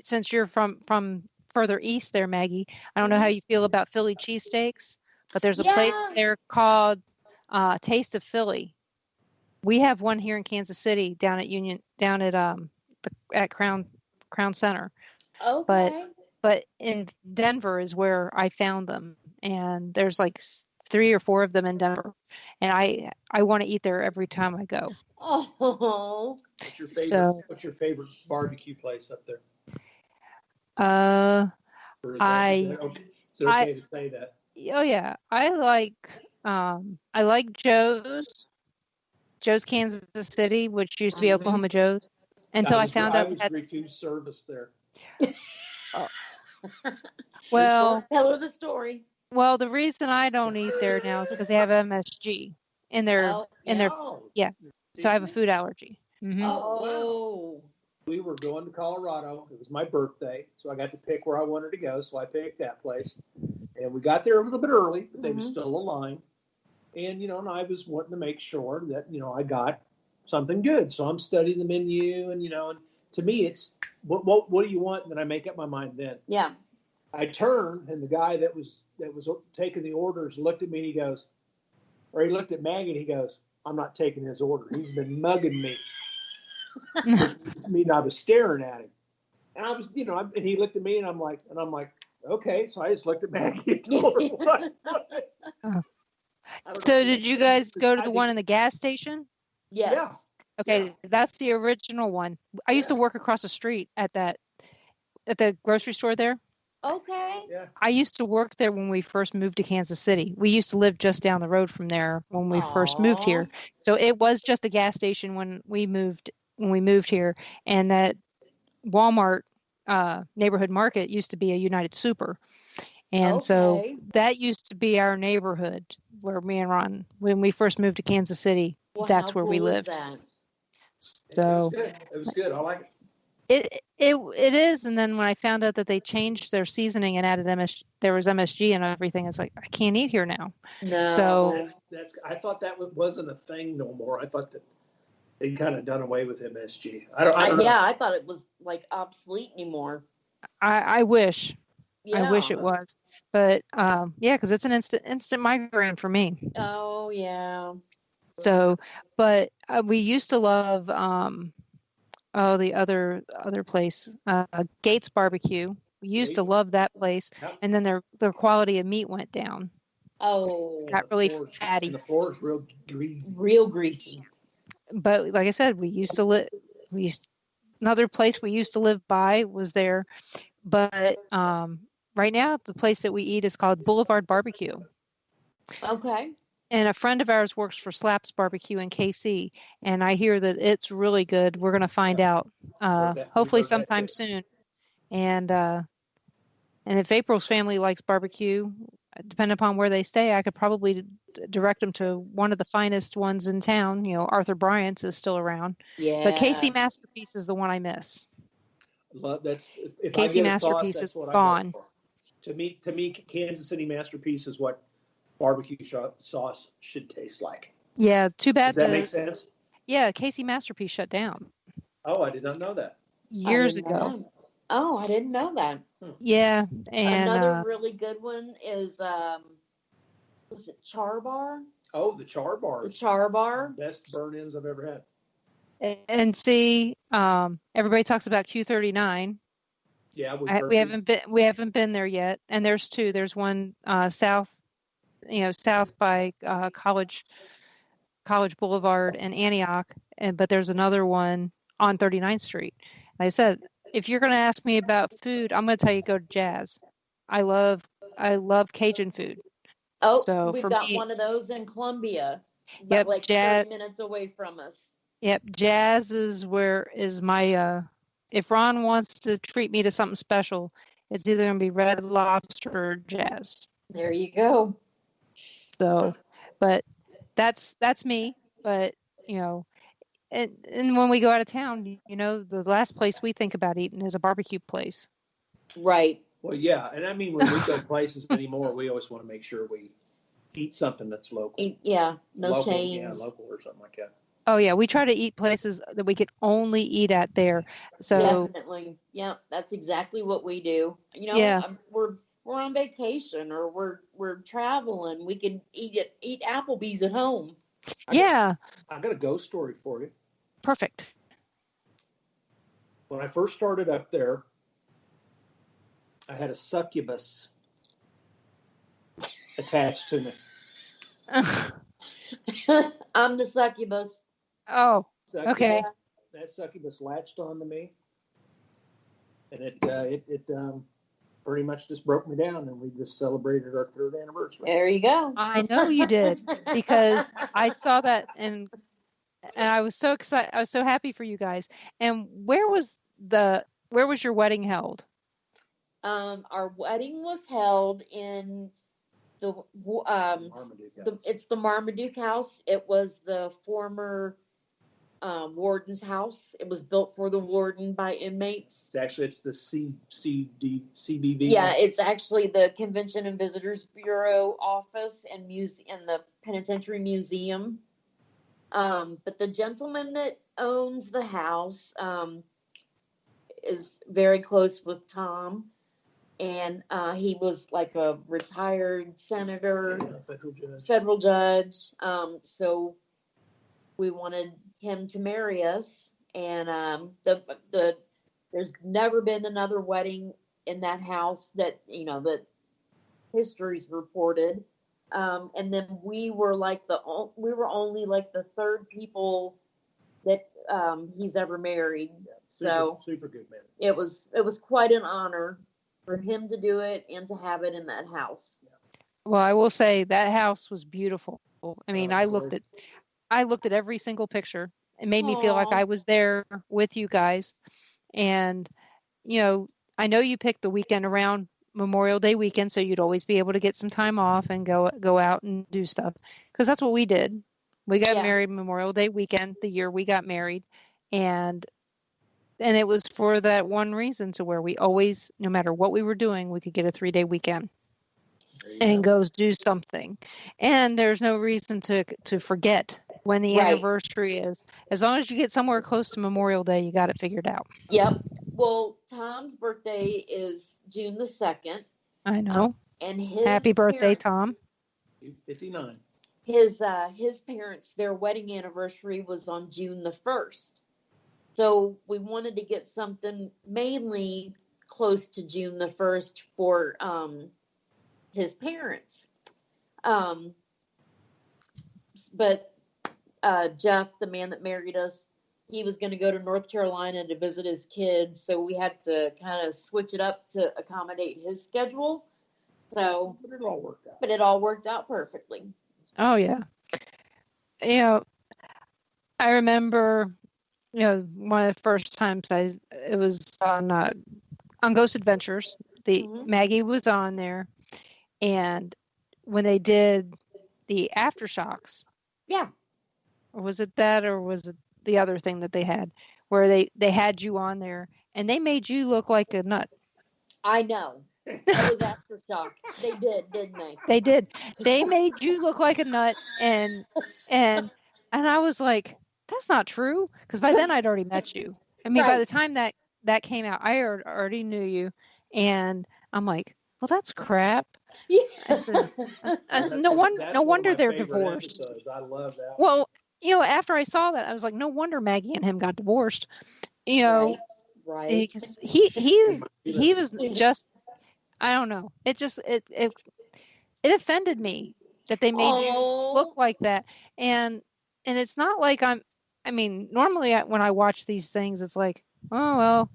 since you're from further east there, Maggie, I don't know how you feel about Philly cheesesteaks, but there's a place there called Taste of Philly. We have one here in Kansas City down at Crown Center. Okay. But in Denver is where I found them, and there's like 3 or 4 of them in Denver, and I want to eat there every time I go. Oh. What's your favorite barbecue place up there? Is it okay to say that? Oh yeah, I like Joe's Kansas City, which used to be Oklahoma Joe's, until I found out that refused service there. Well, tell her the story. Well, the reason I don't eat there now is because they have MSG in their So I have a food allergy. Mm-hmm. Oh. We were going to Colorado. It was my birthday, so I got to pick where I wanted to go. So I picked that place, and we got there a little bit early, but there was still a line. And and I was wanting to make sure that I got something good. So I'm studying the menu, and and to me, it's what do you want? And then I make up my mind. Then I turn, and the guy that was taking the orders looked at me, and he looked at Maggie, and he goes, "I'm not taking his order. He's been mugging me." I was staring at him, and I was, and he looked at me, and I'm like, okay. So I just looked at Maggie and told her what. So did you guys go to the one in the gas station? Yes. Yeah. Okay, that's the original one. I used to work across the street at the grocery store there. Okay. Yeah. I used to work there when we first moved to Kansas City. We used to live just down the road from there when we first moved here. So it was just a gas station when we moved here, and that Walmart neighborhood market used to be a United Super. And so that used to be our neighborhood where me and Ron, when we first moved to Kansas City, that's where we lived. So it was good. I like it. It is. And then when I found out that they changed their seasoning and added there was MSG and everything, it's like, I can't eat here now. No. So I thought that wasn't a thing no more. I thought that they kind of done away with MSG. I don't know. I thought it was like obsolete anymore. I wish. I wish Yeah. it was, but yeah, because it's an instant migraine for me. Oh, yeah. So, but we used to love the other place, Gates Barbecue. We used to Gates? love that place, Yep. and then their quality of meat went down. Oh, Got really And fatty. the floor is real greasy. real greasy. But like I said, another place we used to live by was there, but right now the place that we eat is called Boulevard Barbecue. Okay. And a friend of ours works for Slaps Barbecue in KC, and I hear that it's really good. We're going to find out, hopefully sometime soon. And if April's family likes barbecue, depending upon where they stay, I could probably direct them to one of the finest ones in town. You know, Arthur Bryant's is still around. Yeah. But Casey Masterpiece is the one I miss. That's if Casey I get a sauce, Masterpiece that's is what gone. I go for. To me, Kansas City Masterpiece is what barbecue sauce should taste like. Yeah, too bad. Does that make sense? Yeah, Casey Masterpiece shut down Oh, I did not know that. years I didn't ago. know. Oh, I didn't know that. Yeah, and Another really good one is was it Char Bar? Oh, the Char Bar. The Char Bar. Best burn-ins I've ever had. and see, everybody talks about Q39. Yeah, We haven't been there yet, and there's two. There's one south by College Boulevard and Antioch, but there's another one on 39th Street. Like I said, if you're going to ask me about food, I'm going to tell you go to Jazz. I love Cajun food. Oh, So we've for got me- one of those in Columbia. Yep, Like Jazz. 30 minutes away from us. Yep, Jazz is my if Ron wants to treat me to something special, it's either going to be Red Lobster or Jazz. There you go. So, but that's me. But and when we go out of town, the last place we think about eating is a barbecue place. Right. Well, yeah, and I mean when we go places anymore, we always want to make sure we eat something that's local. Yeah, no local, chains. Yeah, local or something like that. Oh yeah, we try to eat places that we could only eat at there. So Definitely. Yeah, that's exactly what we do. Yeah. We're on vacation or we're traveling. We can eat Applebee's at home. yeah, I got a ghost story for you. perfect. When I first started up there, I had a succubus attached to me. I'm the succubus. Oh, Succubus, okay. That succubus latched onto me, and it pretty much just broke me down, and we just celebrated our 3rd anniversary. There you go. I know you did because I saw that and I was so excited. I was so happy for you guys. And where was your wedding held? Our wedding was held in it's the Marmaduke House. It was the former warden's house. It was built for the warden by inmates. It's the CBV. Yeah, it's actually the Convention and Visitors Bureau office and in the Penitentiary Museum. But the gentleman that owns the house is very close with Tom. And he was like a retired senator, federal judge. So we wanted him to marry us. And there's never been another wedding in that house that history's reported. And then we were only like the 3rd people that he's ever married. So super good man. it was quite an honor for him to do it and to have it in that house. Well, I will say that house was beautiful. I mean, I looked gorgeous. at every single picture. It made me feel like Aw. I was there with you guys. And, I know you picked the weekend around Memorial Day weekend, so you'd always be able to get some time off and go out and do stuff. Because that's what we did. We got Yeah. married Memorial Day weekend, the year we got married. And it was for that one reason, to where we always, no matter what we were doing, we could get a 3-day weekend and go do something. And there's no reason to forget when the Right. anniversary is. As long as you get somewhere close to Memorial Day, you got it figured out. Yep. Well, Tom's birthday is June the 2nd. I know. And his Happy birthday, parents, Tom. 59. His parents, their wedding anniversary was on June the 1st. So we wanted to get something mainly close to June the 1st for his parents. But Jeff, the man that married us, he was going to go to North Carolina to visit his kids. So we had to kind of switch it up to accommodate his schedule. So, But it all worked out. but it all worked out perfectly. Oh, yeah. You know, I remember, one of the first times it was on Ghost Adventures. Mhm. Maggie was on there, and when they did the aftershocks, Yeah. or was it that, or was it the other thing that they had, where they had you on there, and they made you look like a nut. I know. That was aftershock. They did, didn't they? They did. They made you look like a nut, and I was like, that's not true, because by then I'd already met you. I mean, by Right. the time that came out, I already knew you, and I'm like, well, that's crap. Yeah. I said, no one wonder of my they're favorite divorced. episodes. I love that. Well, after I saw that, I was like, no wonder Maggie and him got divorced. Right. Because he was just, I don't know. It just it offended me that they made you look like that, and it's not like normally when I watch these things, it's like, oh well,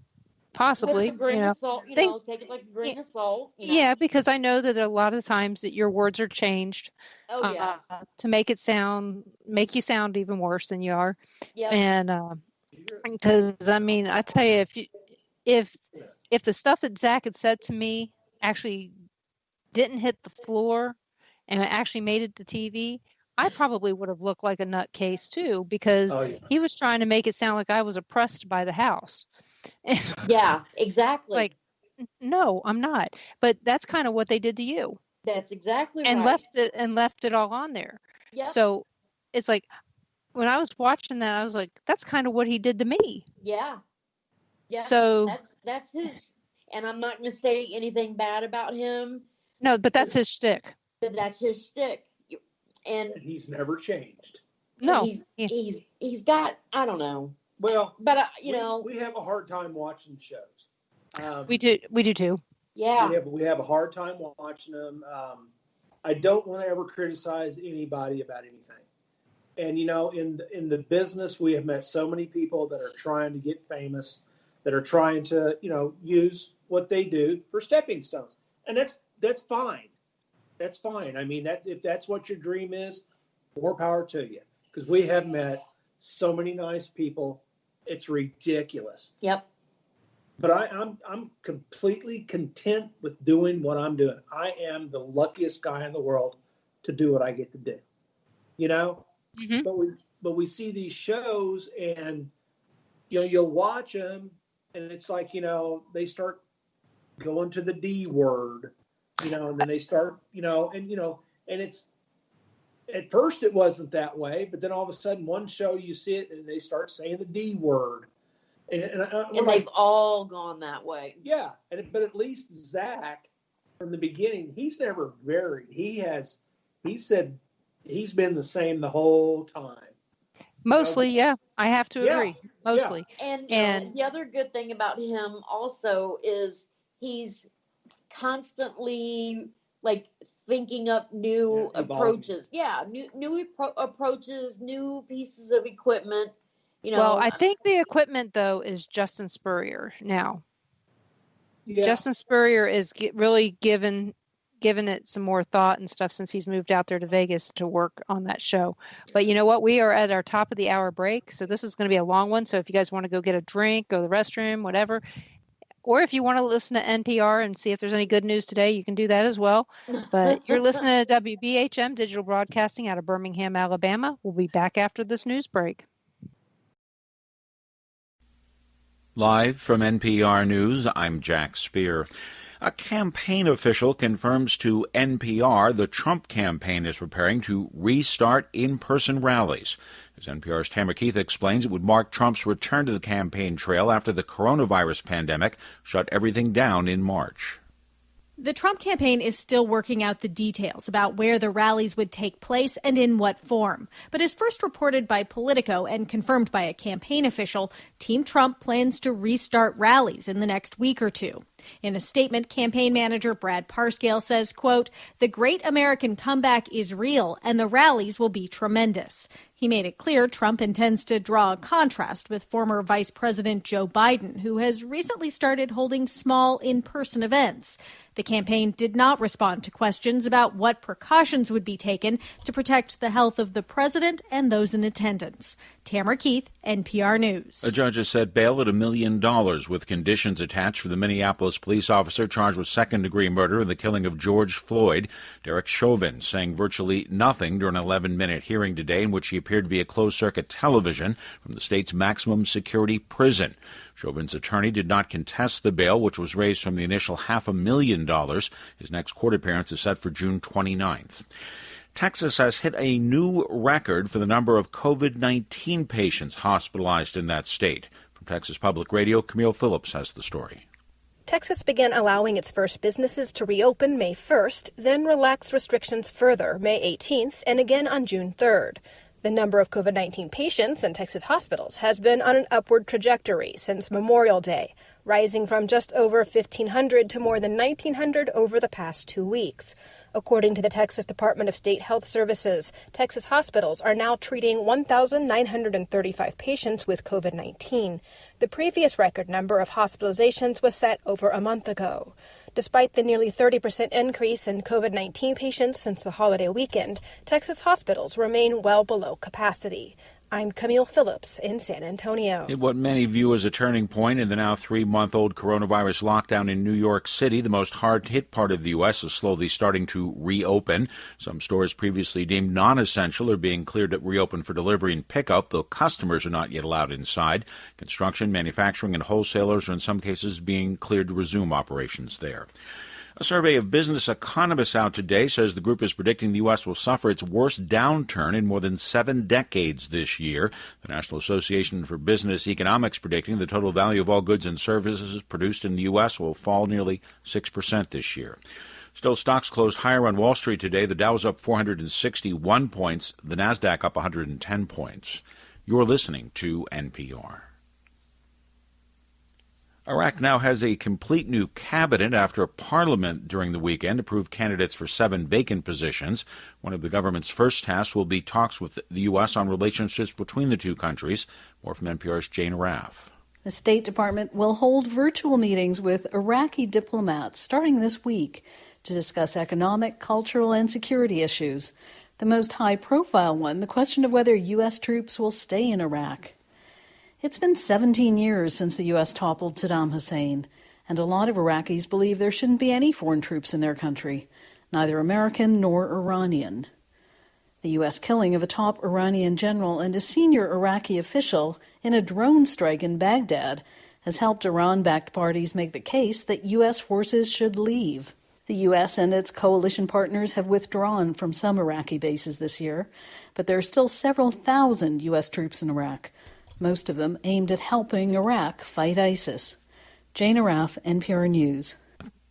possibly, With a grain of salt, things. Take it like a grain of salt. Yeah, because I know that a lot of times that your words are changed. Oh yeah. To make you sound even worse than you are. Yeah. And because I tell you, if the stuff that Zach had said to me actually didn't hit the floor and it actually made it to TV, I probably would have looked like a nutcase too, because he was trying to make it sound like I was oppressed by the house. Yeah, exactly. Like, no, I'm not. But that's kind of what they did to you. That's exactly and right. left it all on there. Yep. So it's like, when I was watching that, I was like, that's kind of what he did to me. Yeah. Yeah. So that's his, and I'm not going to say anything bad about him. No, but that's his shtick. But that's his shtick, and he's never changed. No, he's got, I don't know. Well, but we have a hard time watching shows. We do too. Yeah. We have a hard time watching them. I don't want to ever criticize anybody about anything. And, in the business, we have met so many people that are trying to get famous, that are trying to, use what they do for stepping stones. And that's fine. That's fine. I mean, if that's what your dream is, more power to you. Because we have met so many nice people. It's ridiculous. Yep. But I'm completely content with doing what I'm doing. I am the luckiest guy in the world to do what I get to do. Mm-hmm. But we see these shows, and you'll watch them, and it's like they start going to the D word, and then they start and it's, at first it wasn't that way, but then all of a sudden one show you see it and they start saying the D word, and they've all gone that way. Yeah, but at least Zach, from the beginning, he's never varied. He said he's been the same the whole time. Mostly, yeah. I have to agree. Mostly. Yeah. And the other good thing about him also is he's constantly thinking up new approaches. Yeah, new approaches, new pieces of equipment. Well, I think the equipment though is Justin Spurrier now. Yeah. Justin Spurrier is really given it some more thought and stuff since he's moved out there to Vegas to work on that show. But you know what? We are at our top of the hour break, so this is going to be a long one. So if you guys want to go get a drink, go to the restroom, whatever, or if you want to listen to NPR and see if there's any good news today, you can do that as well. But you're listening to WBHM Digital Broadcasting out of Birmingham, Alabama. We'll be back after this news break. Live from NPR News, I'm Jack Speer. A campaign official confirms to NPR the Trump campaign is preparing to restart in-person rallies. As NPR's Tamara Keith explains, it would mark Trump's return to the campaign trail after the coronavirus pandemic shut everything down in March. The Trump campaign is still working out the details about where the rallies would take place and in what form. But as first reported by Politico and confirmed by a campaign official, Team Trump plans to restart rallies in the next week or two. In a statement, campaign manager Brad Parscale says, quote, "The great American comeback is real and the rallies will be tremendous." He made it clear Trump intends to draw a contrast with former Vice President Joe Biden, who has recently started holding small in-person events. The campaign did not respond to questions about what precautions would be taken to protect the health of the president and those in attendance. Tamara Keith, NPR News. A judge has set bail at $1 million with conditions attached for the Minneapolis police officer charged with second-degree murder in the killing of George Floyd. Derek Chauvin saying virtually nothing during an 11-minute hearing today in which he appeared via closed-circuit television from the state's maximum security prison. Chauvin's attorney did not contest the bail, which was raised from the initial $500,000. His next court appearance is set for June 29th. Texas has hit a new record for the number of COVID-19 patients hospitalized in that state. From Texas Public Radio, Camille Phillips has the story. Texas began allowing its first businesses to reopen May 1st, then relaxed restrictions further May 18th and again on June 3rd. The number of COVID-19 patients in Texas hospitals has been on an upward trajectory since Memorial Day, rising from just over 1,500 to more than 1,900 over the past 2 weeks. According to the Texas Department of State Health Services, Texas hospitals are now treating 1,935 patients with COVID-19. The previous record number of hospitalizations was set over a month ago. Despite the nearly 30% increase in COVID-19 patients since the holiday weekend, Texas hospitals remain well below capacity. I'm Camille Phillips in San Antonio. In what many view as a turning point in the now 3-month-old coronavirus lockdown in New York City, the most hard-hit part of the U.S. is slowly starting to reopen. Some stores previously deemed non-essential are being cleared to reopen for delivery and pickup, though customers are not yet allowed inside. Construction, manufacturing, and wholesalers are in some cases being cleared to resume operations there. A survey of business economists out today says the group is predicting the U.S. will suffer its worst downturn in more than 7 decades this year. The National Association for Business Economics predicting the total value of all goods and services produced in the U.S. will fall nearly 6% this year. Still, stocks closed higher on Wall Street today. The Dow was up 461 points, the Nasdaq up 110 points. You're listening to NPR. Iraq now has a complete new cabinet after Parliament during the weekend approved candidates for 7 vacant positions. One of the government's first tasks will be talks with the U.S. on relationships between the two countries. More from NPR's Jane Raff. The State Department will hold virtual meetings with Iraqi diplomats starting this week to discuss economic, cultural, and security issues. The most high-profile one, the question of whether U.S. troops will stay in Iraq. It's been 17 years since the U.S. toppled Saddam Hussein, and a lot of Iraqis believe there shouldn't be any foreign troops in their country, neither American nor Iranian. The U.S. killing of a top Iranian general and a senior Iraqi official in a drone strike in Baghdad has helped Iran-backed parties make the case that U.S. forces should leave. The U.S. and its coalition partners have withdrawn from some Iraqi bases this year, but there are still several thousand U.S. troops in Iraq, most of them aimed at helping Iraq fight ISIS. Jane Raff, NPR News.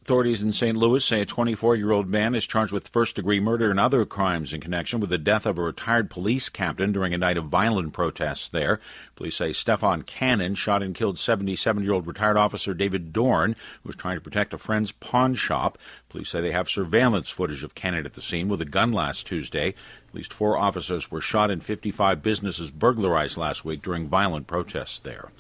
Authorities in St. Louis say a 24-year-old man is charged with first-degree murder and other crimes in connection with the death of a retired police captain during a night of violent protests there. Police say Stefan Cannon shot and killed 77-year-old retired officer David Dorn, who was trying to protect a friend's pawn shop. Police say they have surveillance footage of Cannon at the scene with a gun last Tuesday. At least 4 officers were shot and 55 businesses burglarized last week during violent protests there.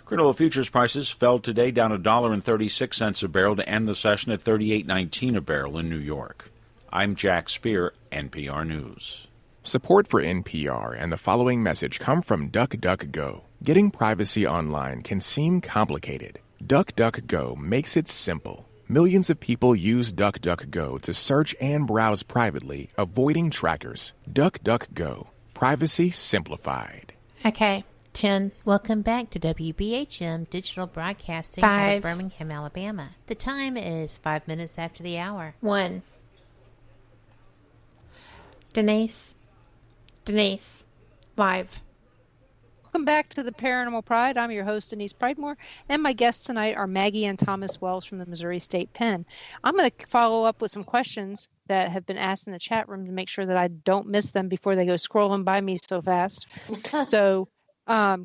Crude oil futures prices fell today, down $1.36 a barrel to end the session at $38.19 a barrel in New York. I'm Jack Speer, NPR News. Support for NPR and the following message come from DuckDuckGo. Getting privacy online can seem complicated. DuckDuckGo makes it simple. Millions of people use DuckDuckGo to search and browse privately, avoiding trackers. DuckDuckGo. Privacy simplified. Okay, 10. Welcome back to WBHM Digital Broadcasting out of Birmingham, Alabama. The time is 5 minutes after the hour. 1. Denise, live. Welcome back to the Paranormal Pride. I'm your host, Denise Pridemore, and my guests tonight are Maggie and Thomas Wells from the Missouri State Pen. I'm going to follow up with some questions that have been asked in the chat room to make sure that I don't miss them before they go scrolling by me so fast. So,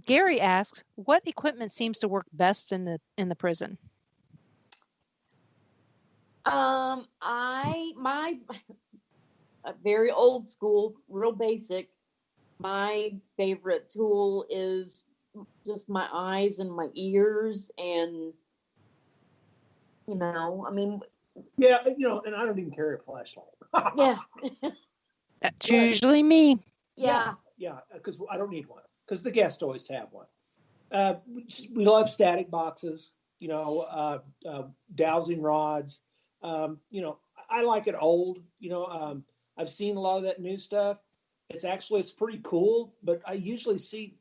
Gary asks, what equipment seems to work best in the prison? My very old school, real basic. My favorite tool is just my eyes and my ears, and I mean, yeah, and I don't even carry a flashlight. Yeah, that's usually me. Yeah, because I don't need one, because the guests always have one. We love static boxes, dowsing rods. I like it old. I've seen a lot of that new stuff. It's pretty cool, but I usually see,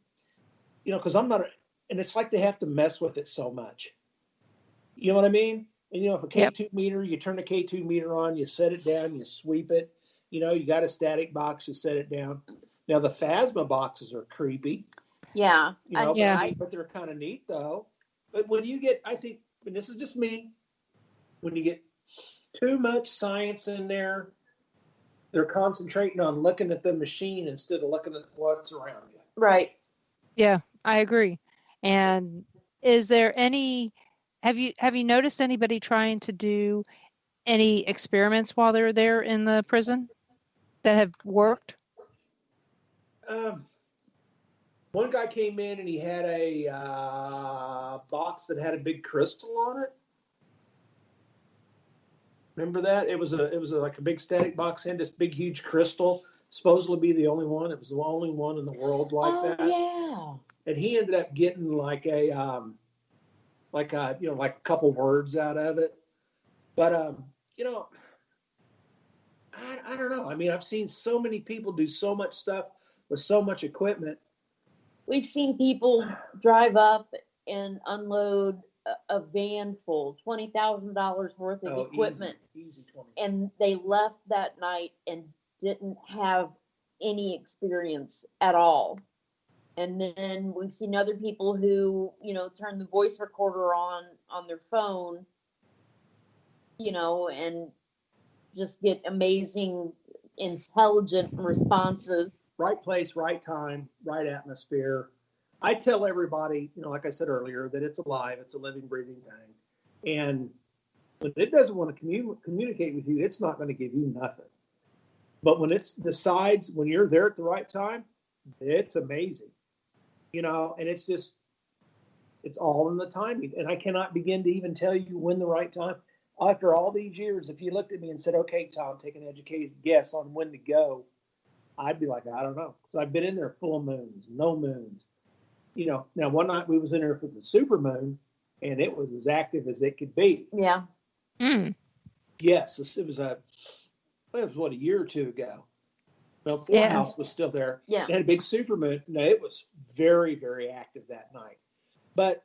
because I'm not, and it's like they have to mess with it so much. You know what I mean? And if a K2 meter, you turn the K2 meter on, you set it down, you sweep it. You got a static box, you set it down. Now the Phasma boxes are creepy. Yeah, but they're kind of neat though. But when you get, I think, and this is just me, when you get too much science in there, they're concentrating on looking at the machine instead of looking at what's around you. Right. Yeah, I agree. And is there have you noticed anybody trying to do any experiments while they're there in the prison that have worked? One guy came in and he had a box that had a big crystal on it. Remember that? It was like a big static box and this big huge crystal. Supposedly be the only one. It was the only one in the world like that. Yeah. And he ended up getting like a couple words out of it. But I don't know. I mean, I've seen so many people do so much stuff with so much equipment. We've seen people drive up and unload a van full, $20,000 worth of equipment. Easy 20. And they left that night and didn't have any experience at all. And then we've seen other people who, turn the voice recorder on their phone, and just get amazing, intelligent responses. Right place, right time, right atmosphere. I tell everybody, like I said earlier, that it's alive, it's a living, breathing thing. And when it doesn't want to communicate with you, it's not going to give you nothing. But when it decides, when you're there at the right time, it's amazing. And it's all in the timing. And I cannot begin to even tell you when the right time. After all these years, if you looked at me and said, okay, Tom, take an educated guess on when to go, I'd be like, I don't know. So I've been in there full moons, no moons. Now one night we was in there for the super moon, and it was as active as it could be. Yeah. Mm. Yes, it was a year or two ago. No, Full House was still there. Yeah. It had a big super moon. No, it was very, very active that night. But,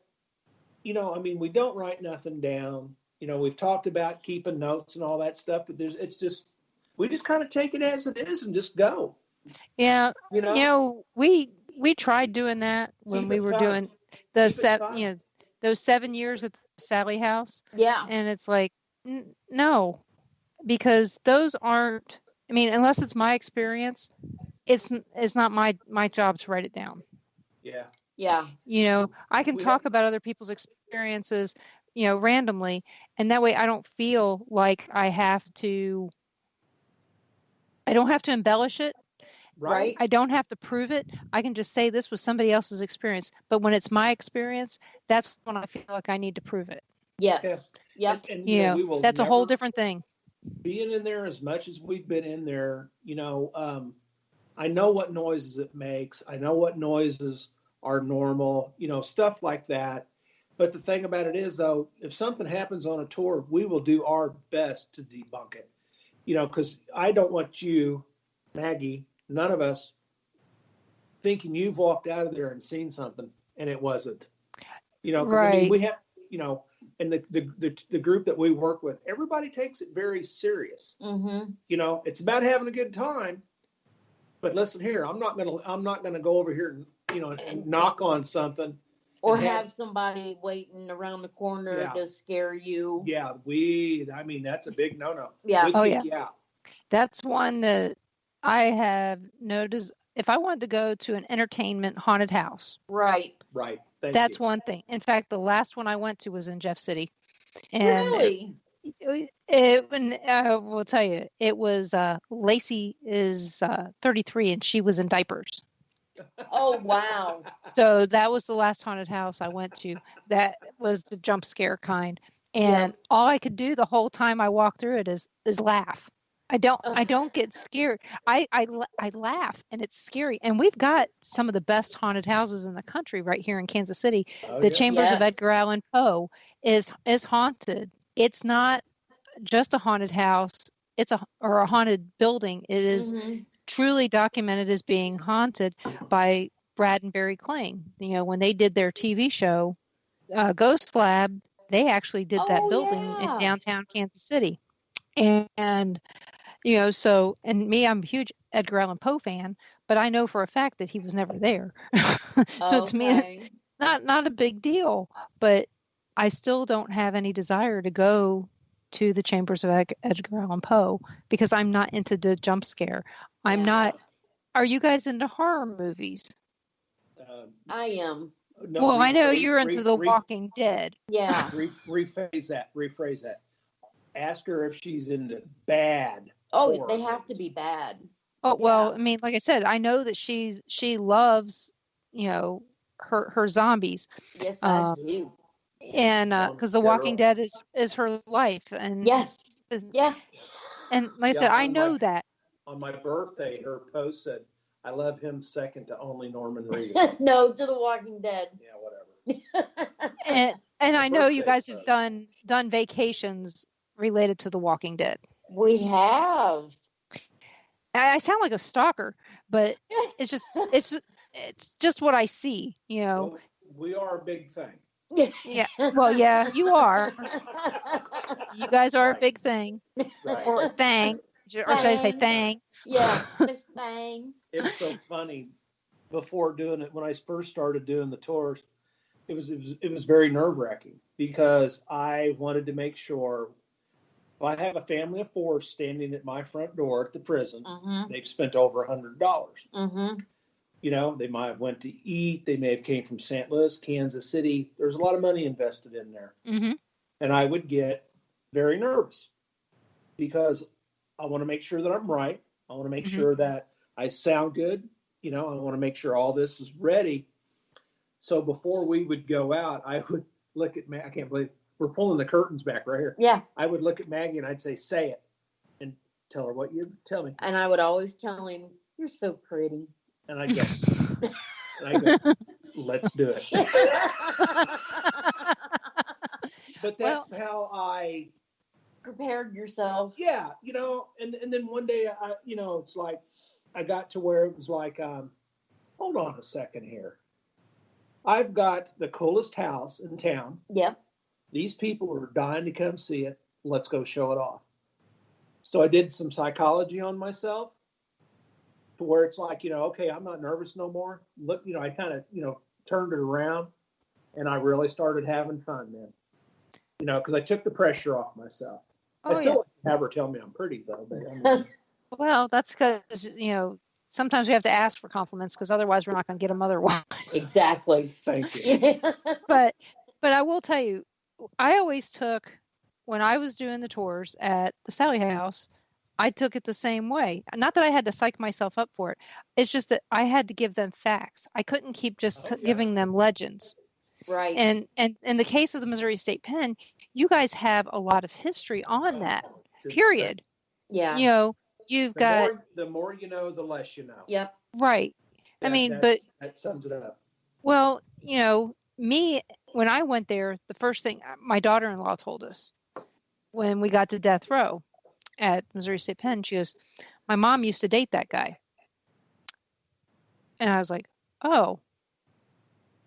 we don't write nothing down. We've talked about keeping notes and all that stuff, but we just kind of take it as it is and just go. Yeah. We tried doing that when we were doing those 7 years at the Sally House. Yeah. And it's like, no, because those aren't, unless it's my experience, it's not my job to write it down. Yeah. Yeah. I can talk about other people's experiences, randomly, and that way I don't feel like I don't have to embellish it. Right. I don't have to prove it. I can just say this was somebody else's experience. But when it's my experience, that's when I feel like I need to prove it. Yes. Yeah. Yep. And, that's a whole different thing. Being in there as much as we've been in there, I know what noises it makes. I know what noises are normal, stuff like that. But the thing about it is, though, if something happens on a tour, we will do our best to debunk it. Because I don't want you, Maggie, none of us, thinking you've walked out of there and seen something and it wasn't. Right. We have, and the group that we work with, everybody takes it very serious. Mm-hmm. It's about having a good time. But listen here, I'm not gonna go over here and knock on something. Or have somebody waiting around the corner to scare you. Yeah, that's a big no-no. Yeah. Yeah. That's one that I have noticed. If I wanted to go to an entertainment haunted house. Right. That's one thing. In fact, the last one I went to was in Jeff City. And really? I will tell you, it was Lacey is 33 and she was in diapers. Oh, wow. So that was the last haunted house I went to. That was the jump scare kind. And all I could do the whole time I walked through it is laugh. I don't get scared. I laugh, and it's scary. And we've got some of the best haunted houses in the country right here in Kansas City. The Chambers of Edgar Allan Poe is haunted. It's not just a haunted house. It's a haunted building. It is truly documented as being haunted by Brad and Barry Kling. When they did their TV show, Ghost Lab, they actually did that building in downtown Kansas City. And I'm a huge Edgar Allan Poe fan, but I know for a fact that he was never there. So to me, not a big deal, but I still don't have any desire to go to the Chambers of Edgar Allan Poe because I'm not into the jump scare. I'm not. Are you guys into horror movies? I am. No, I know you're into The Walking Dead. Yeah. Rephrase that. Ask her if she's into bad. Oh, they have to be bad. Oh, well, like I said, I know that she loves, her zombies. Yes, I do. And because The Walking Dead is her life. And yes. Yeah. And like I said, I know that. On my birthday, her post said, I love him second to only Norman Reedus. No, to The Walking Dead. Yeah, whatever. and I know you guys have done vacations related to The Walking Dead. We have. I sound like a stalker, but it's just what I see, Well, we are a big thing. Yeah. Well, yeah, you are. You guys are a big thing. Right. Or thing. Or should I say thang? Yeah, Miss Thang. It's so funny. Before doing it, when I first started doing the tours, it was very nerve-wracking because I wanted to make sure if I have a family of 4 standing at my front door at the prison, they've spent over $100. They might have went to eat. They may have came from St. Louis, Kansas City. There's a lot of money invested in there. And I would get very nervous because I want to make sure that I'm right. I want to make sure that I sound good. I want to make sure all this is ready. So before we would go out, I would look at Maggie. I can't believe we're pulling the curtains back right here. Yeah. I would look at Maggie and I'd say it and tell her what you tell me. And I would always tell him, you're so pretty. And I go, let's do it. But that's how I prepared yourself. Yeah. And then one day, it's like, I got to where it was like, hold on a second here. I've got the coolest house in town. Yep. These people are dying to come see it. Let's go show it off. So I did some psychology on myself to where it's like, okay, I'm not nervous no more. Look, I kind of, turned it around and I really started having fun then, because I took the pressure off myself. I still have her tell me I'm pretty though. But well, that's because, sometimes we have to ask for compliments because otherwise we're not going to get them otherwise. Exactly. Thank you. But I will tell you, I always took, when I was doing the tours at the Sally House, I took it the same way. Not that I had to psych myself up for it. It's just that I had to give them facts. I couldn't keep just giving them legends. Right. And in the case of the Missouri State Pen, you guys have a lot of history on that, period. Yeah. You've got... The more you know, the less you know. Yep. Right. That sums it up. Well, me, when I went there, the first thing my daughter-in-law told us when we got to death row at Missouri State Penn, she goes, my mom used to date that guy. And I was like, oh.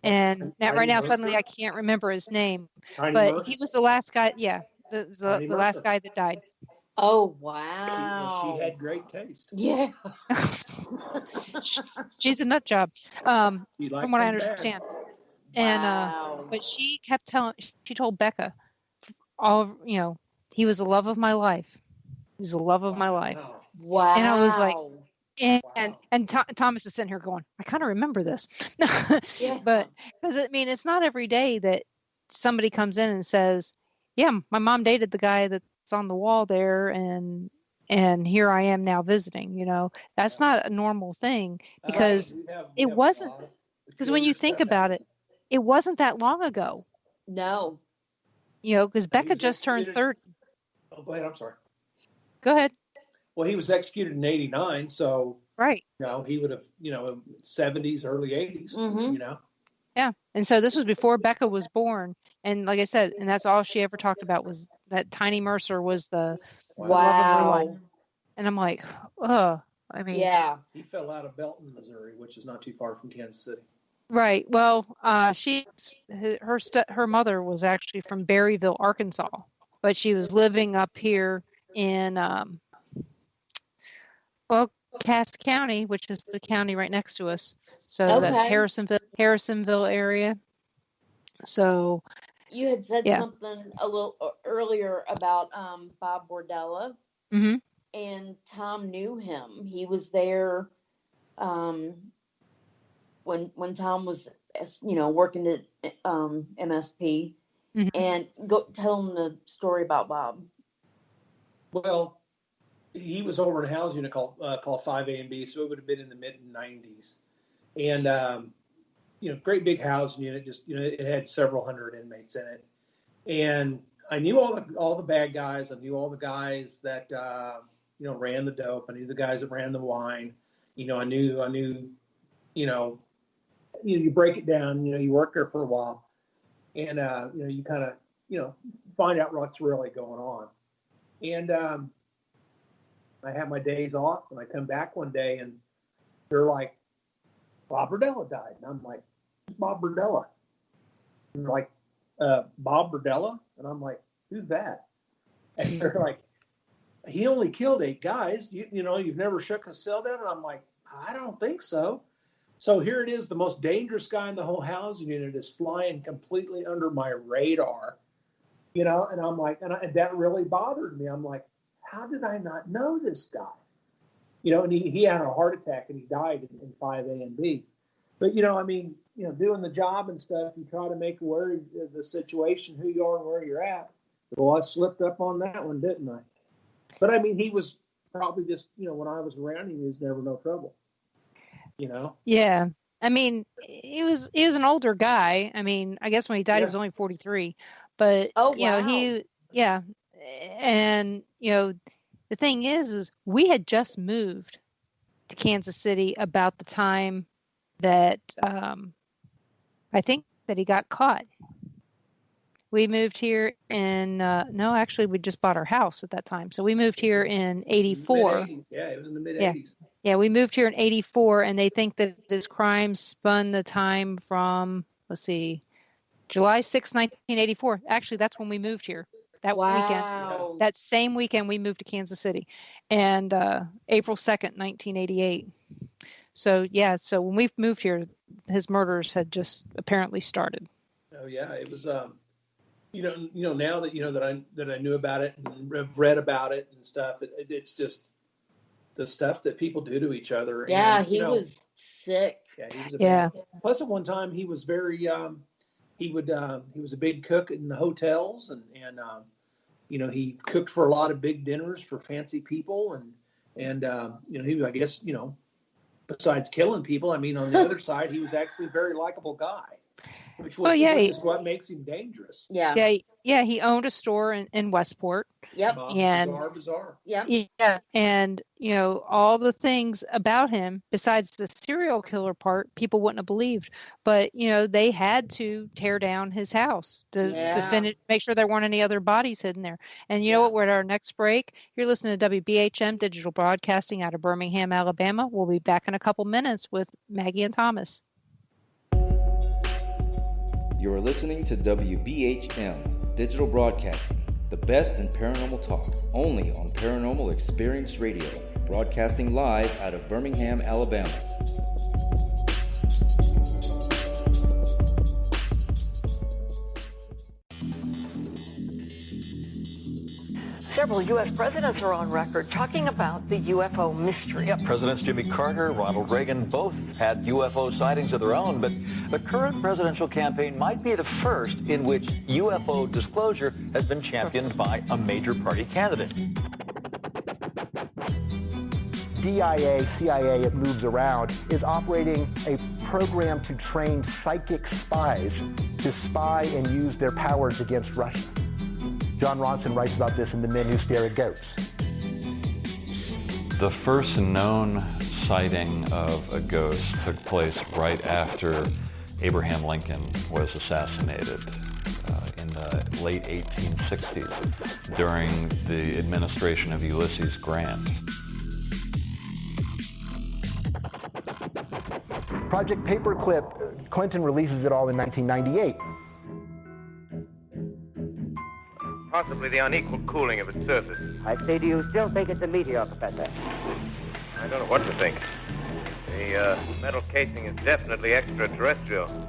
And right now, suddenly I can't remember his name. But he was the last guy. Yeah, the last guy that died. Oh, wow. She had great taste. Yeah. She's a nut job, from what I understand. And Wow. but she kept telling. She told Becca, he was the love of my life. He was the love of my life. Wow. And I was like, and Thomas is sitting here going, I kind of remember this. Yeah. But because it's not every day that somebody comes in and says, yeah, my mom dated the guy that's on the wall there, and here I am now visiting. That's not a normal thing, because it wasn't. Because when you think about it, it wasn't that long ago. No. Because Becca just turned 30. Oh, go ahead. I'm sorry. Go ahead. Well, he was executed in 89, so right. He would have, 70s, early 80s. Mm-hmm. Yeah, and so this was before Becca was born, and like I said, and that's all she ever talked about was that Tiny Mercer was the love of her life. And I'm like, yeah. He fell out of Belton, Missouri, which is not too far from Kansas City. Right. Well, her mother was actually from Berryville, Arkansas, but she was living up here in Cass County, which is the county right next to us. So that Harrisonville area. So you had said something a little earlier about Bob Bordella, and Tom knew him. He was there when Tom was working at MSP, and go tell him the story about Bob. Well, he was over in a housing unit called 5A and B, so it would have been in the mid-90s. And, great big housing unit, just, it had several hundred inmates in it. And I knew all the bad guys. I knew all the guys that, ran the dope. I knew the guys that ran the wine. I knew, you break it down, you work there for a while. And, you kind of, find out what's really going on. And, I have my days off, and I come back one day, and they're like, Bob Bordella died. And I'm like, who's Bob Bordella? And they're like, Bob Bordella? And I'm like, who's that? And they're like, he only killed 8 guys. You've never shook a cell down? And I'm like, I don't think so. So here it is, the most dangerous guy in the whole housing unit is flying completely under my radar. And I'm like, and that really bothered me. I'm like, how did I not know this guy? And he had a heart attack and he died in 5A and B. But, doing the job and stuff, you try to make aware of the situation, who you are and where you're at. Well, I slipped up on that one, didn't I? But, he was probably just, when I was around him, he was never no trouble, Yeah. He was an older guy. I guess when he died, he was only 43. But, and, the thing is we had just moved to Kansas City about the time that I think that he got caught. We moved here in, we just bought our house at that time. So we moved here in 84. Yeah, it was in the mid-80s. Yeah, we moved here in 84, and they think that this crime spun the time from, July 6, 1984. Actually, that's when we moved here. That weekend, that same weekend, we moved to Kansas City, and April 2nd, 1988. So so when we moved here, his murders had just apparently started. Oh yeah, it was. Now that I knew about it and have read about it and stuff, it's just the stuff that people do to each other. Yeah, and, he was sick. Yeah, he was. Plus, at one time, he was very. He was a big cook in the hotels, and he cooked for a lot of big dinners for fancy people, and he was, I guess, besides killing people, on the other side, he was actually a very likable guy, which is what makes him dangerous. Yeah, he owned a store in Westport. Yep. And bizarre. Yeah. Yeah, and all the things about him besides the serial killer part, people wouldn't have believed. But they had to tear down his house to finish, make sure there weren't any other bodies hidden there. And you know what? We're at our next break. You're listening to WBHM Digital Broadcasting out of Birmingham, Alabama. We'll be back in a couple minutes with Maggie and Thomas. You're listening to WBHM Digital Broadcasting, the best in paranormal talk. only on Paranormal Experience Radio, broadcasting live out of Birmingham, Alabama. Several U.S. presidents are on record talking about the UFO mystery. Yeah, Presidents Jimmy Carter, Ronald Reagan both had UFO sightings of their own, but the current presidential campaign might be the first in which UFO disclosure has been championed by a major party candidate. DIA, CIA, it moves around, is operating a program to train psychic spies to spy and use their powers against Russia. John Ronson writes about this in The Men Who Stare at Goats. The first known sighting of a ghost took place right after Abraham Lincoln was assassinated in the late 1860s during the administration of Ulysses Grant. Project Paperclip, Clinton releases it all in 1998. Possibly the unequal cooling of its surface. I say, do you still think it's a meteor, Professor? I don't know what to think. The metal casing is definitely extraterrestrial.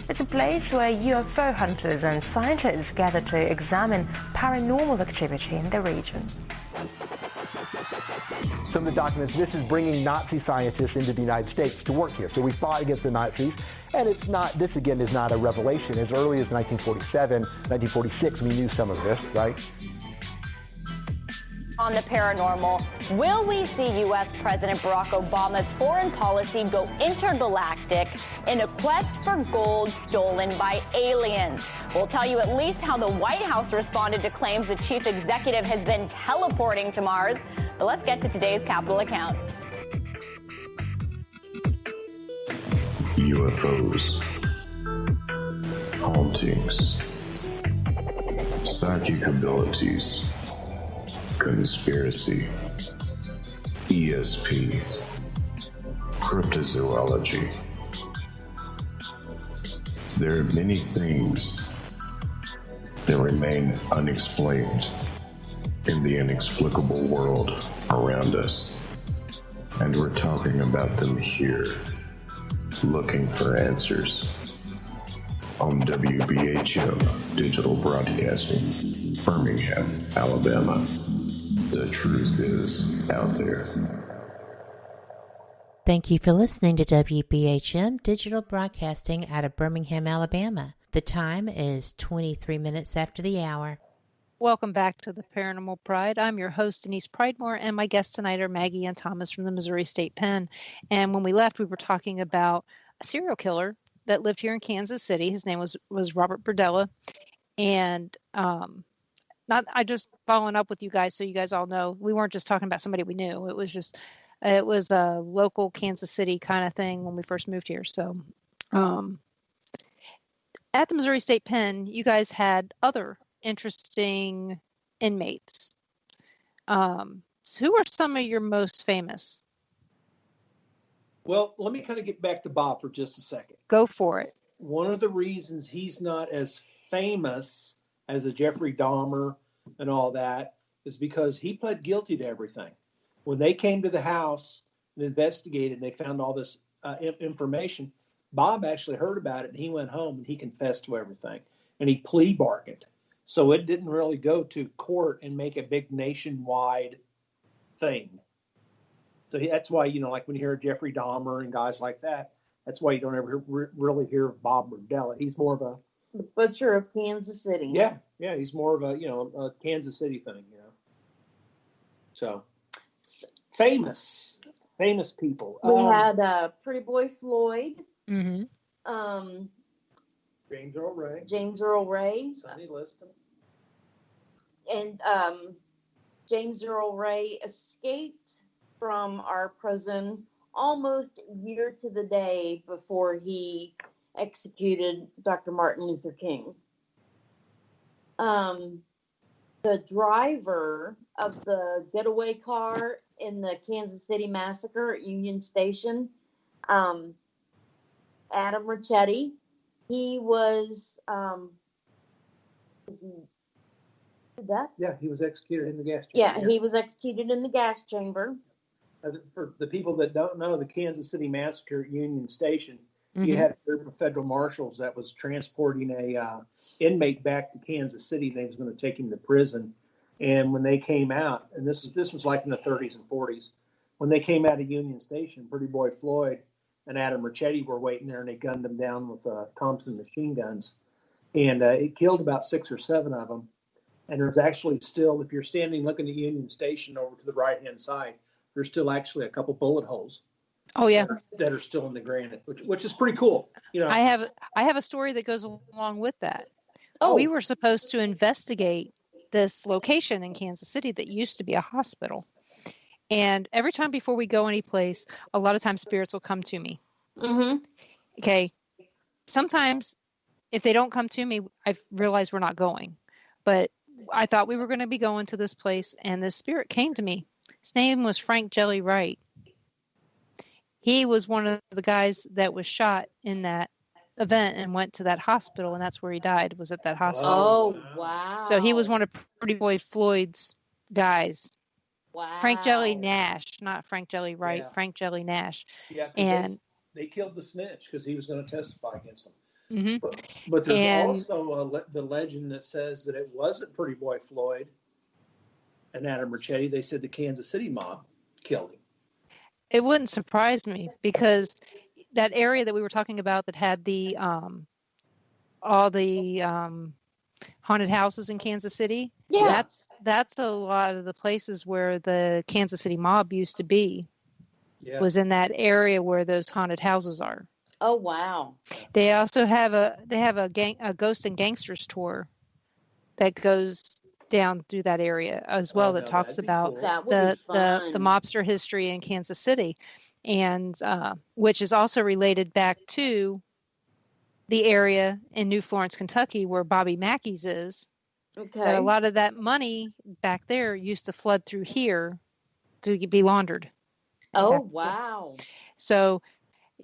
It's a place where UFO hunters and scientists gather to examine paranormal activity in the region. Some of the documents, this is bringing Nazi scientists into the United States to work here. So we fought against the Nazis, and it's not, this again is not a revelation. As early as 1947, 1946, we knew some of this, right? On the paranormal, will we see U.S. President Barack Obama's foreign policy go intergalactic in a quest for gold stolen by aliens? We'll tell you at least how the White House responded to claims the chief executive has been teleporting to Mars. But let's get to today's Capitol account. UFOs, hauntings, psychic abilities, conspiracy, ESP, cryptozoology. There are many things that remain unexplained in the inexplicable world around us, and we're talking about them here, looking for answers on WBHM Digital Broadcasting, Birmingham, Alabama. The truth is out there. Thank you for listening to WBHM Digital Broadcasting out of Birmingham, Alabama. The time is 23 minutes after the hour. Welcome back to the Paranormal Pride. I'm your host, Denise Pridemore, and my guests tonight are Maggie and Thomas from the Missouri State Pen. And when we left, we were talking about a serial killer that lived here in Kansas City. His name was Robert Berdella. And I just following up with you guys so you guys all know, we weren't just talking about somebody we knew. It was a local Kansas City kind of thing when we first moved here. So at the Missouri State Pen, you guys had other interesting inmates. So who are some of your most famous? Well, let me kind of get back to Bob for just a second. Go for it. One of the reasons he's not as famous as a Jeffrey Dahmer and all that is because he pled guilty to everything. When they came to the house and investigated, and they found all this information, Bob actually heard about it, and he went home and he confessed to everything, and he plea bargained. So it didn't really go to court and make a big nationwide thing. So that's why, like when you hear Jeffrey Dahmer and guys like that, that's why you don't ever really hear of Bob Berdella. He's more of the butcher of Kansas City. Yeah, he's more of a Kansas City thing, So famous people. We had Pretty Boy Floyd. Mm-hmm. James Earl Ray. Sonny Liston. And James Earl Ray escaped from our prison almost a year to the day before he executed Dr. Martin Luther King. The driver of the getaway car in the Kansas City massacre at Union Station, Adam Ricchetti, he was the death? Yeah, he was executed in the gas chamber. Yeah, he was executed in the gas chamber. For the people that don't know, the Kansas City Massacre at Union Station, you Mhm. had a group of federal marshals that was transporting a inmate back to Kansas City. They was going to take him to prison. And when they came out, and this was like in the 30s and 40s, when they came out of Union Station, Pretty Boy Floyd and Adam Ricchetti were waiting there, and they gunned them down with Thompson machine guns. And it killed about 6 or 7 of them. And there's actually still, if you're standing looking at Union Station over to the right-hand side, there's still actually a couple bullet holes. Oh yeah, that are still in the granite, which is pretty cool. You know, I have a story that goes along with that. Oh, we were supposed to investigate this location in Kansas City that used to be a hospital, and every time before we go any place, a lot of times spirits will come to me. Mm-hmm. Okay, sometimes if they don't come to me, I realize we're not going. But I thought we were going to be going to this place, and this spirit came to me. His name was Frank Jelly Wright. He was one of the guys that was shot in that event and went to that hospital, and that's where he died, was at that hospital. Oh, wow. So he was one of Pretty Boy Floyd's guys. Wow. Frank Jelly Nash, not Frank Jelly Wright, Yeah. Frank Jelly Nash. Yeah, and they killed the snitch because he was going to testify against them. Mhm. But there's And- also the legend that says that it wasn't Pretty Boy Floyd and Adam Ricchetti. They said the Kansas City mob killed him. it wouldn't surprise me because that area that we were talking about that had the all the haunted houses in Kansas City. Yeah. That's a lot of the places where the Kansas City mob used to be. Yeah. Was in that area where those haunted houses are. Oh, wow. They also have a ghost and gangsters tour that goes down through that area as well, that no, talks that'd be about cool. That would the be fun. the mobster history in Kansas City, and which is also related back to the area in New Florence, Kentucky, where Bobby Mackey's is. Okay. That a lot of that money back there used to flood through here to be laundered. Oh, wow. So,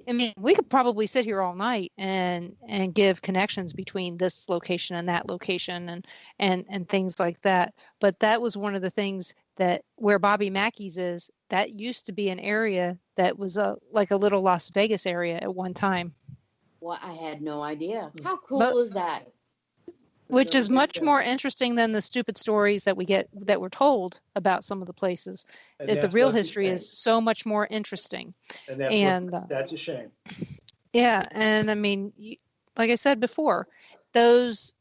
I mean, we could probably sit here all night and give connections between this location and that location and things like that. But that was one of the things that where Bobby Mackey's is, that used to be an area that was like a little Las Vegas area at one time. Well, I had no idea. How cool But- is that? Which is much more interesting than the stupid stories that we get that we're told about some of the places. And That the that's real what's a history shame. is so much more interesting. And that's a shame. Yeah, and I mean, like I said before, those,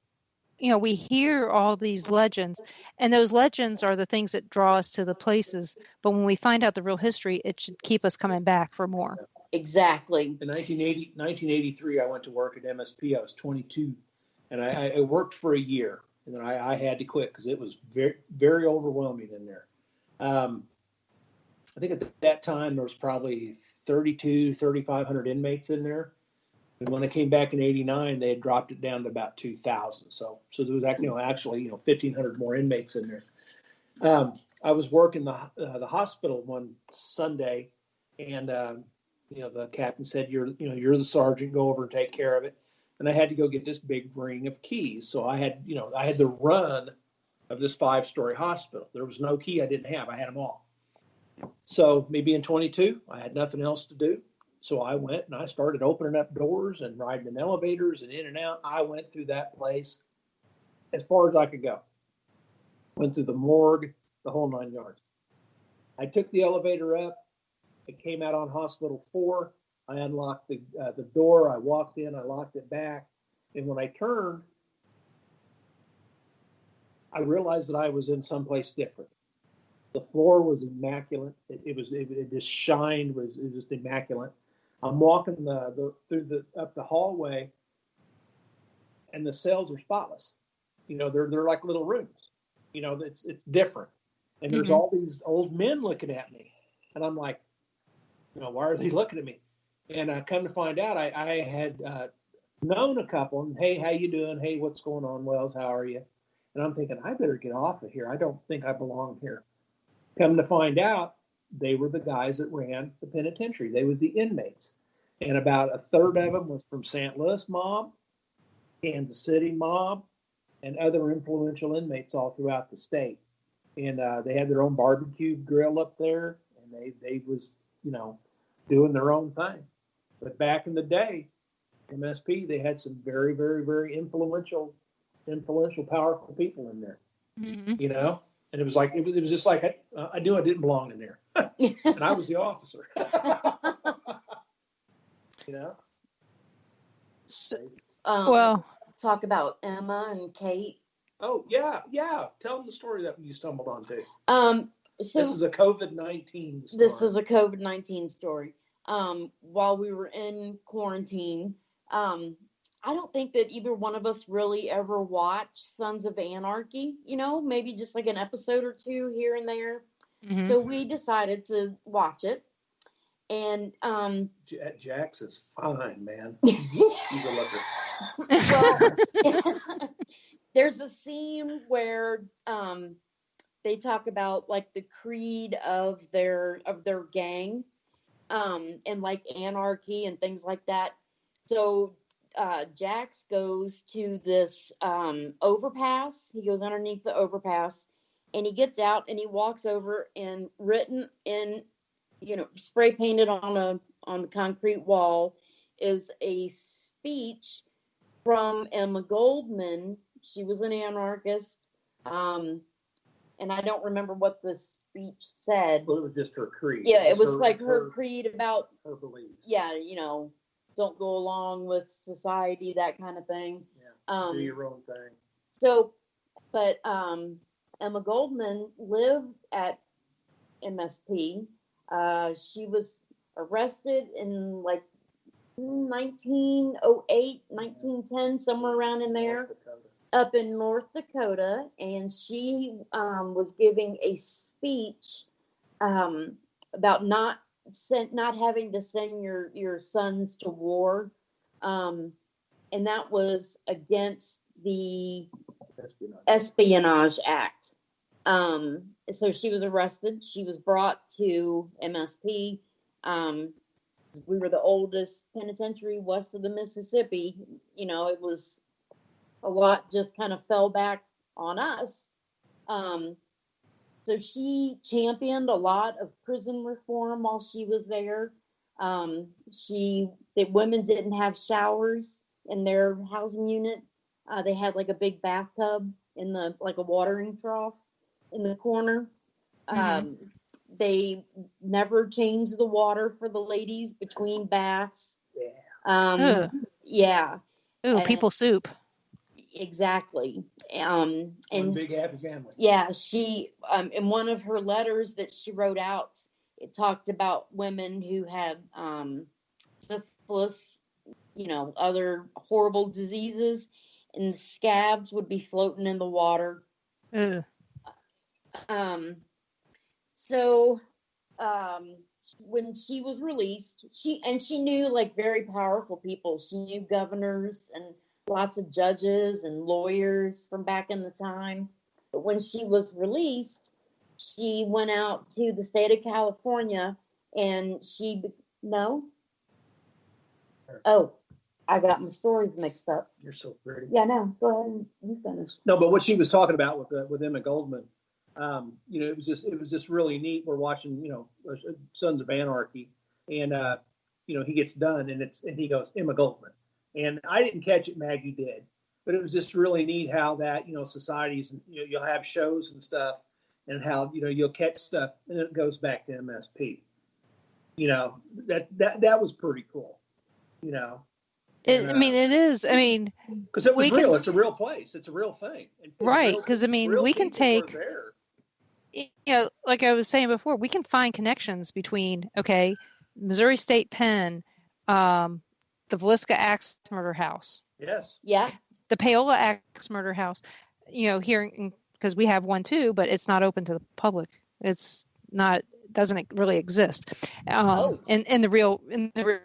we hear all these legends, and those legends are the things that draw us to the places. But when we find out the real history, it should keep us coming back for more. Exactly. In 1983, I went to work at MSP. I was 22, and I worked for a year, and then I had to quit because it was very, very overwhelming in there. I think at that time there was probably 3,500 inmates in there. And when I came back in '89, they had dropped it down to about 2,000. So there was actually 1,500 more inmates in there. I was working the hospital one Sunday, and the captain said, "You're the sergeant. Go over and take care of it." And I had to go get this big ring of keys. So I had the run of this 5-story hospital. There was no key I didn't have. I had them all. So me being 22, I had nothing else to do. So I went and I started opening up doors and riding in elevators and in and out. I went through that place as far as I could go. Went through the morgue, the whole 9 yards. I took the elevator up. I came out on hospital 4. I unlocked the door. I walked in. I locked it back. And when I turned, I realized that I was in someplace different. The floor was immaculate. It just shined. It was just immaculate. I'm walking up the hallway, and the cells are spotless. They're like little rooms. It's different. And there's all these old men looking at me, and I'm like, why are they looking at me? And I come to find out, I had known a couple. And hey, how you doing? Hey, what's going on, Wells? How are you? And I'm thinking, I better get off of here. I don't think I belong here. Come to find out, they were the guys that ran the penitentiary. They was the inmates. And about a third of them was from St. Louis mob, Kansas City mob, and other influential inmates all throughout the state. And they had their own barbecue grill up there, and they was, doing their own thing. But back in the day, MSP, they had some very, very, very influential, powerful people in there. Mm-hmm. And it was like it was just like I knew I didn't belong in there, and I was the officer. Well, talk about Emma and Kate. Oh yeah. Tell them the story that you stumbled onto. So this is a COVID-19 story. This is a COVID-19 story. While we were in quarantine, I don't think that either one of us really ever watched Sons of Anarchy. Maybe just like an episode or two here and there. Mm-hmm. So we decided to watch it. And Jax is fine, man. He's a looker. Well, there's a scene where they talk about like the creed of their gang, and like anarchy and things like that. So Jax goes to this overpass. He goes underneath the overpass, and he gets out and he walks over, and written in, spray painted on the concrete wall is a speech from Emma Goldman. She was an anarchist, and I don't remember what the speech said. Well, it was just her creed. Yeah, it was like her creed about her beliefs. Yeah, don't go along with society, that kind of thing. Yeah, do your own thing. So, but Emma Goldman lived at MSP. She was arrested in like 1908, 1910, somewhere around in there, up in North Dakota, and she was giving a speech about not having to send your sons to war, and that was against the Espionage Act. So she was arrested. She was brought to MSP. We were the oldest penitentiary west of the Mississippi. It was a lot just kind of fell back on us. So she championed a lot of prison reform while she was there. The women didn't have showers in their housing unit. They had like a big bathtub in like a watering trough in the corner. Mm-hmm. They never changed the water for the ladies between baths. Yeah. Ooh, people soup. Exactly. One big happy family. Yeah, she in one of her letters that she wrote out, it talked about women who had syphilis, other horrible diseases, and scabs would be floating in the water. So when she was released, she knew like very powerful people. She knew governors and lots of judges and lawyers from back in the time. But when she was released, she went out to the state of California, and I got my stories mixed up. You're so pretty. Yeah, no, go ahead and you finish. No, but what she was talking about with Emma Goldman, it was just really neat. We're watching, Sons of Anarchy, and he gets done, and he goes, Emma Goldman, and I didn't catch it. Maggie did, but it was just really neat how that societies, you'll have shows and stuff, and how you'll catch stuff, and then it goes back to MSP. That was pretty cool. It is. Because it was real. It's a real place. It's a real thing. Right. Because we can take, like I was saying before, we can find connections between, Missouri State Penn, the Villisca Axe Murder House. Yes. Yeah. The Paola Axe Murder House. Here, because we have one too, but it's not open to the public. It's not. Doesn't really exist in the real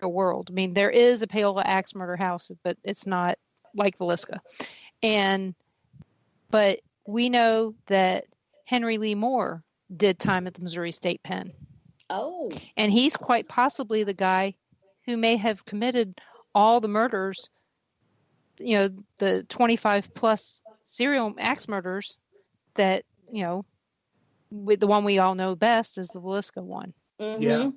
world. There is a Paola Axe Murder House, but it's not like Villisca. But we know that Henry Lee Moore did time at the Missouri State Penn. Oh. And he's quite possibly the guy who may have committed all the murders, the 25 plus serial axe murders that, with the one we all know best is the Villisca one. Yeah.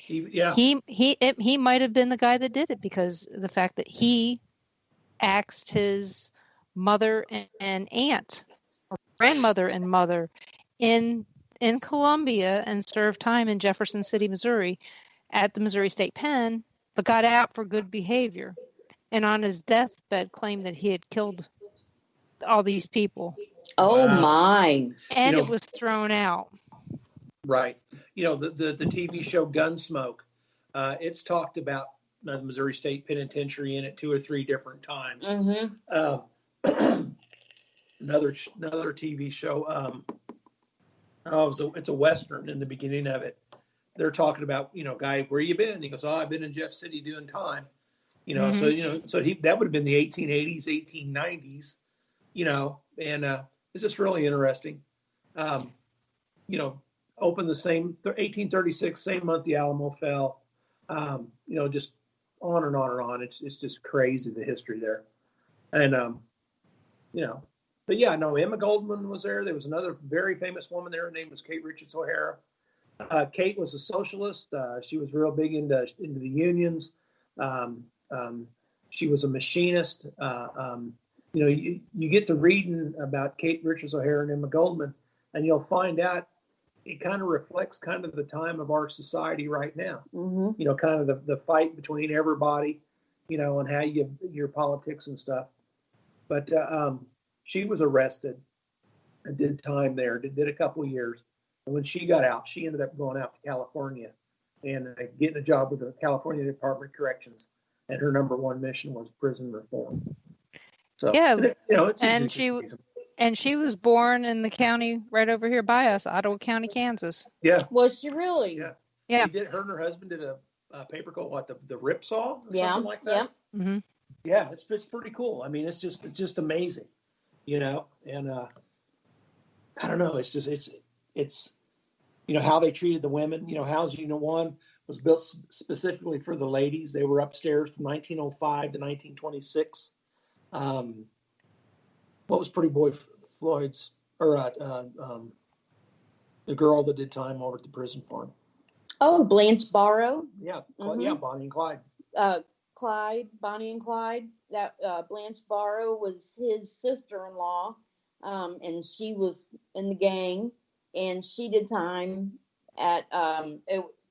He might have been the guy that did it, because the fact that he axed his mother and aunt, or grandmother and mother, in Columbia, and served time in Jefferson City, Missouri, at the Missouri State Pen, but got out for good behavior, and on his deathbed claimed that he had killed all these people. Oh, my! And it was thrown out. Right. The TV show Gunsmoke, it's talked about the Missouri State Penitentiary in it 2 or 3 different times. Mm-hmm. Another TV show, it's a Western in the beginning of it. They're talking about, guy, where you been? He goes, I've been in Jeff City doing time. Mm-hmm. So that would have been the 1880s, 1890s, and it's just really interesting. Opened the same 1836, same month the Alamo fell. Just on and on and on. It's just crazy, the history there. And but yeah, no, Emma Goldman was there. There was another very famous woman there. Her name was Kate Richards O'Hara. Kate was a socialist. She was real big into the unions. She was a machinist. You get to reading about Kate Richards O'Hara and Emma Goldman, and you'll find out it kind of reflects kind of the time of our society right now. Mm-hmm. Kind of the fight between everybody, and how your politics and stuff. But she was arrested and did time there, did a couple of years. And when she got out, she ended up going out to California and getting a job with the California Department of Corrections. And her number one mission was prison reform. So, yeah, and she was born in the county right over here by us, Ottawa County, Kansas. Yeah. Was she really? Yeah. Yeah. Her and her husband did a paper called the Ripsaw or yeah. something like that. Yeah. Mm-hmm. Yeah, it's pretty cool. I mean, it's just amazing, and I don't know. It's how they treated the women. House Unit 1 was built specifically for the ladies. They were upstairs from 1905 to 1926. What was Pretty Boy Floyd's, or the girl that did time over at the prison farm? Oh, Blanche Barrow. Yeah, Mm-hmm. Yeah, Bonnie and Clyde. Bonnie and Clyde. That Blanche Barrow was his sister-in-law, and she was in the gang, and she did time at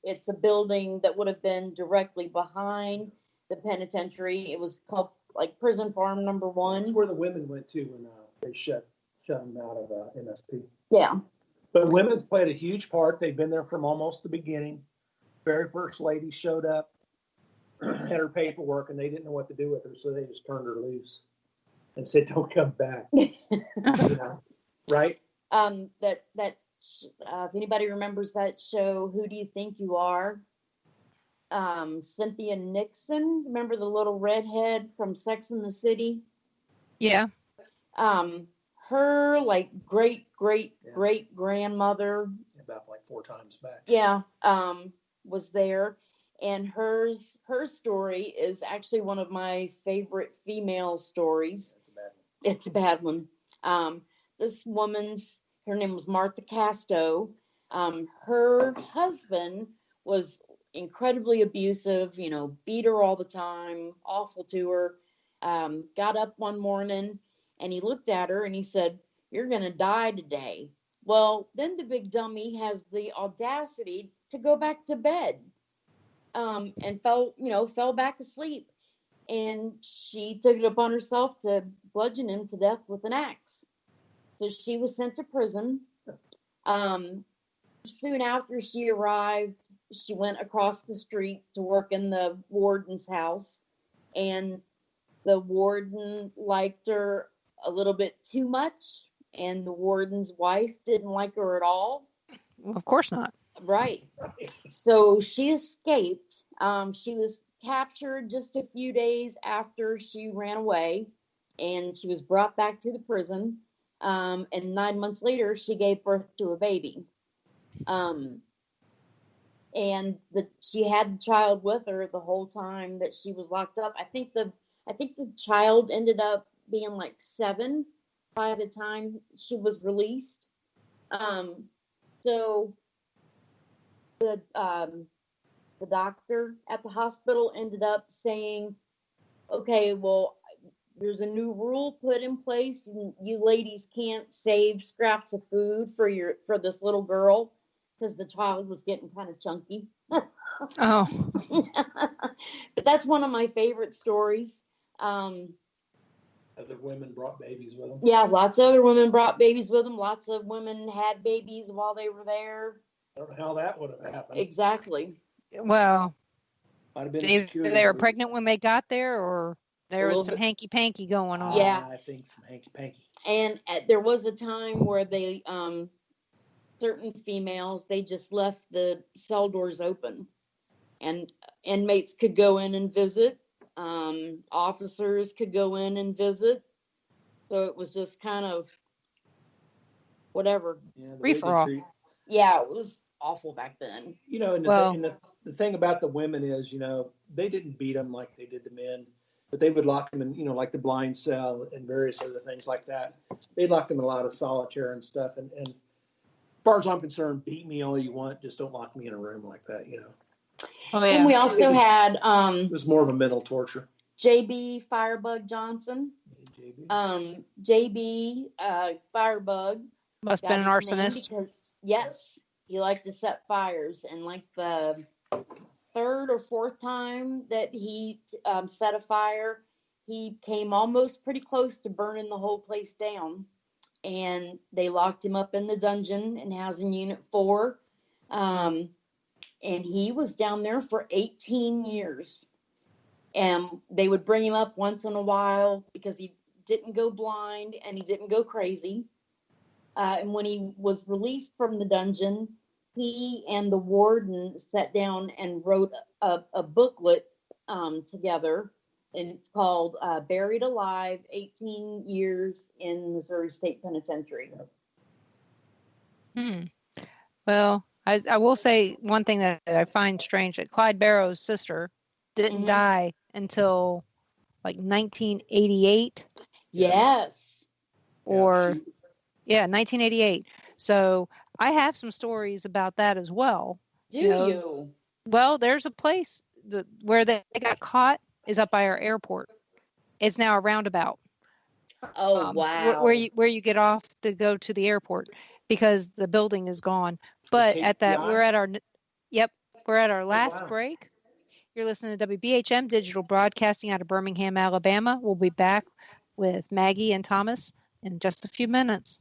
it's a building that would have been directly behind the penitentiary. It was called Prison Farm Number 1. That's where the women went to when they shut them out of MSP. Yeah. But women's played a huge part. They've been there from almost the beginning. Very first lady showed up, had her paperwork, and they didn't know what to do with her, so they just turned her loose and said, "Don't come back." Right? If anybody remembers that show, Who Do You Think You Are? Cynthia Nixon, remember the little redhead from Sex and the City? Yeah. Her great grandmother, about 4 times back. Yeah, was there, and her story is actually one of my favorite female stories. It's a bad one. This woman's, her name was Martha Casto. Her husband was incredibly abusive, beat her all the time, awful to her. Got up one morning and he looked at her and he said, "You're going to die today." Well, then the big dummy has the audacity to go back to bed, and fell back asleep. And she took it upon herself to bludgeon him to death with an axe. So she was sent to prison. Soon after she arrived, she went across the street to work in the warden's house, and the warden liked her a little bit too much, and the warden's wife didn't like her at all. Well, of course not. Right. So she escaped. She was captured just a few days after she ran away, and she was brought back to the prison. And 9 months later, she gave birth to a baby. And she had the child with her the whole time that she was locked up. I think the child ended up being 7, by the time she was released. So the doctor at the hospital ended up saying, okay, well, there's a new rule put in place, and you ladies can't save scraps of food for this little girl, because the child was getting kind of chunky. Oh. But that's one of my favorite stories. Other women brought babies with them. Yeah, lots of other women brought babies with them. Lots of women had babies while they were there. I don't know how that would have happened. Exactly. Well, Might have been either they were pregnant when they got there, or there was some hanky-panky going on. Yeah. I think some hanky-panky. And there was a time where they, certain females, they just left the cell doors open, and inmates could go in and visit. Officers could go in and visit. So it was just kind of whatever. Yeah, free for all. Yeah, it was awful back then. You know, and the thing about the women is, you know, they didn't beat them like they did the men, but they would lock them in, you know, like the blind cell and various other things like that. They locked them in a lot of solitaire and stuff. And as far as I'm concerned, beat me all you want, just don't lock me in a room like that, you know. Oh, yeah. And we also had it was more of a mental torture. JB Firebug Johnson. JB Firebug must have been an arsonist. Because, yes, he liked to set fires, and like the third or fourth time that he set a fire, he came almost pretty close to burning the whole place down, and they locked him up in the dungeon in Housing Unit 4, and he was down there for 18 years. And they would bring him up once in a while because he didn't go blind and he didn't go crazy. And when he was released from the dungeon, he and the warden sat down and wrote a booklet together. And it's called Buried Alive, 18 Years in Missouri State Penitentiary. Well, I will say one thing that I find strange, that Clyde Barrow's sister didn't die until like 1988. Yes. Or, 1988. So I have some stories about that as well. Do you? Well, there's a place where they got caught is up by our airport. It's now a roundabout. Oh, wow. Where you get off to go to the airport, because the building is gone. But at that, we're at our last break. You're listening to WBHM Digital Broadcasting out of Birmingham, Alabama. We'll be back with Maggie and Thomas in just a few minutes.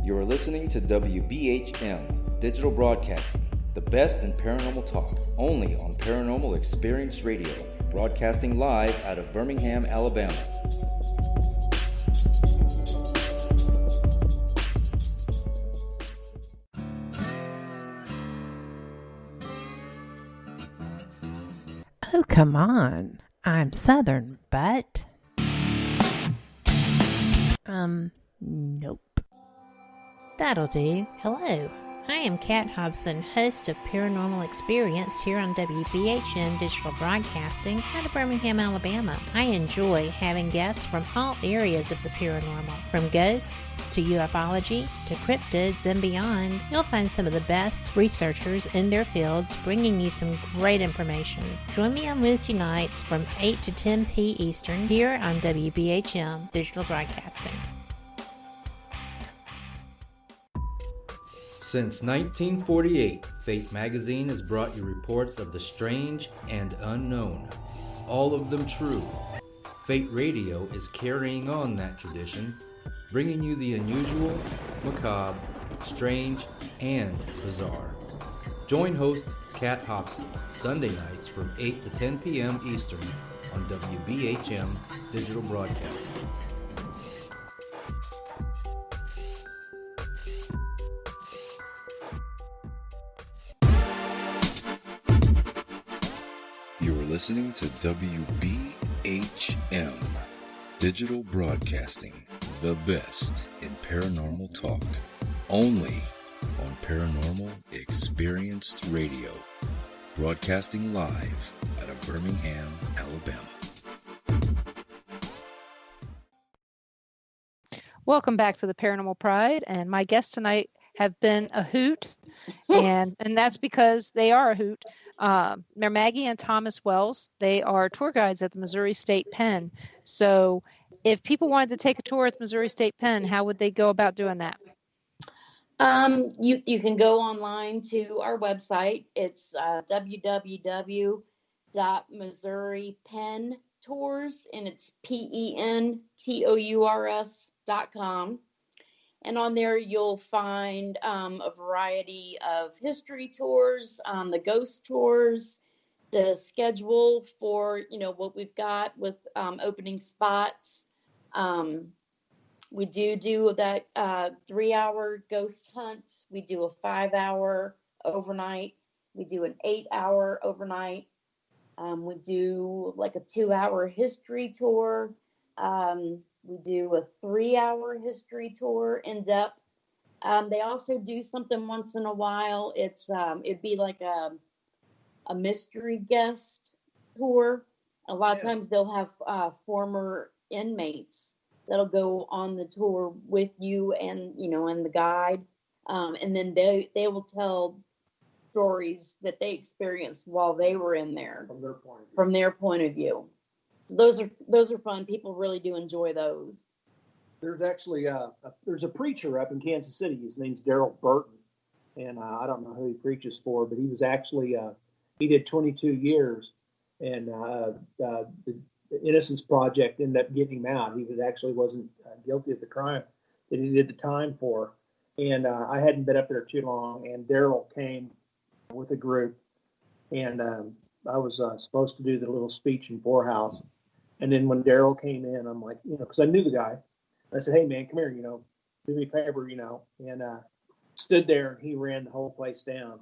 You're listening to WBHM Digital Broadcasting, the best in paranormal talk, only on Paranormal Experience Radio, broadcasting live out of Birmingham, Alabama. Oh, come on. I'm Southern, but... nope. That'll do. Hello. I am Kat Hobson, host of Paranormal Experience here on WBHM Digital Broadcasting out of Birmingham, Alabama. I enjoy having guests from all areas of the paranormal, from ghosts to ufology to cryptids and beyond. You'll find some of the best researchers in their fields bringing you some great information. Join me on Wednesday nights from 8 to 10 p. Eastern here on WBHM Digital Broadcasting. Since 1948, Fate magazine has brought you reports of the strange and unknown, all of them true. Fate Radio is carrying on that tradition, bringing you the unusual, macabre, strange, and bizarre. Join host Kat Hobson Sunday nights from 8 to 10 p.m. Eastern on WBHM Digital Broadcasting. Listening to WBHM Digital Broadcasting, the best in paranormal talk, only on Paranormal Experienced Radio, broadcasting live out of Birmingham, Alabama. Welcome back to the Paranormal Pride, and my guests tonight have been a hoot, and that's because they are a hoot. They're Maggie and Thomas Wells. They are tour guides at the Missouri State Pen. So if people wanted to take a tour at the Missouri State Pen, how would they go about doing that? You can go online to our website. It's www.MissouriPenTours, and it's PENTOURS.com. And on there, you'll find a variety of history tours, the ghost tours, the schedule for, what we've got with opening spots. We do that 3-hour ghost hunt. We do a 5-hour overnight. We do an 8-hour overnight. We do like a 2-hour history tour. We do a 3-hour history tour in depth. They also do something once in a while. It'd be like a mystery guest tour. A lot of times they'll have former inmates that'll go on the tour with you and the guide. And then they will tell stories that they experienced while they were in there from their point of view. Those are fun. People really do enjoy those. There's actually there's a preacher up in Kansas City. His name's Daryl Burton, and I don't know who he preaches for, but he was actually he did 22 years, and the Innocence Project ended up getting him out. He wasn't guilty of the crime that he did the time for, and I hadn't been up there too long, and Daryl came with a group, and I was supposed to do the little speech in Poorhouse. And then when Daryl came in, I'm like, because I knew the guy. I said, hey, man, come here, do me a favor, and stood there, and he ran the whole place down.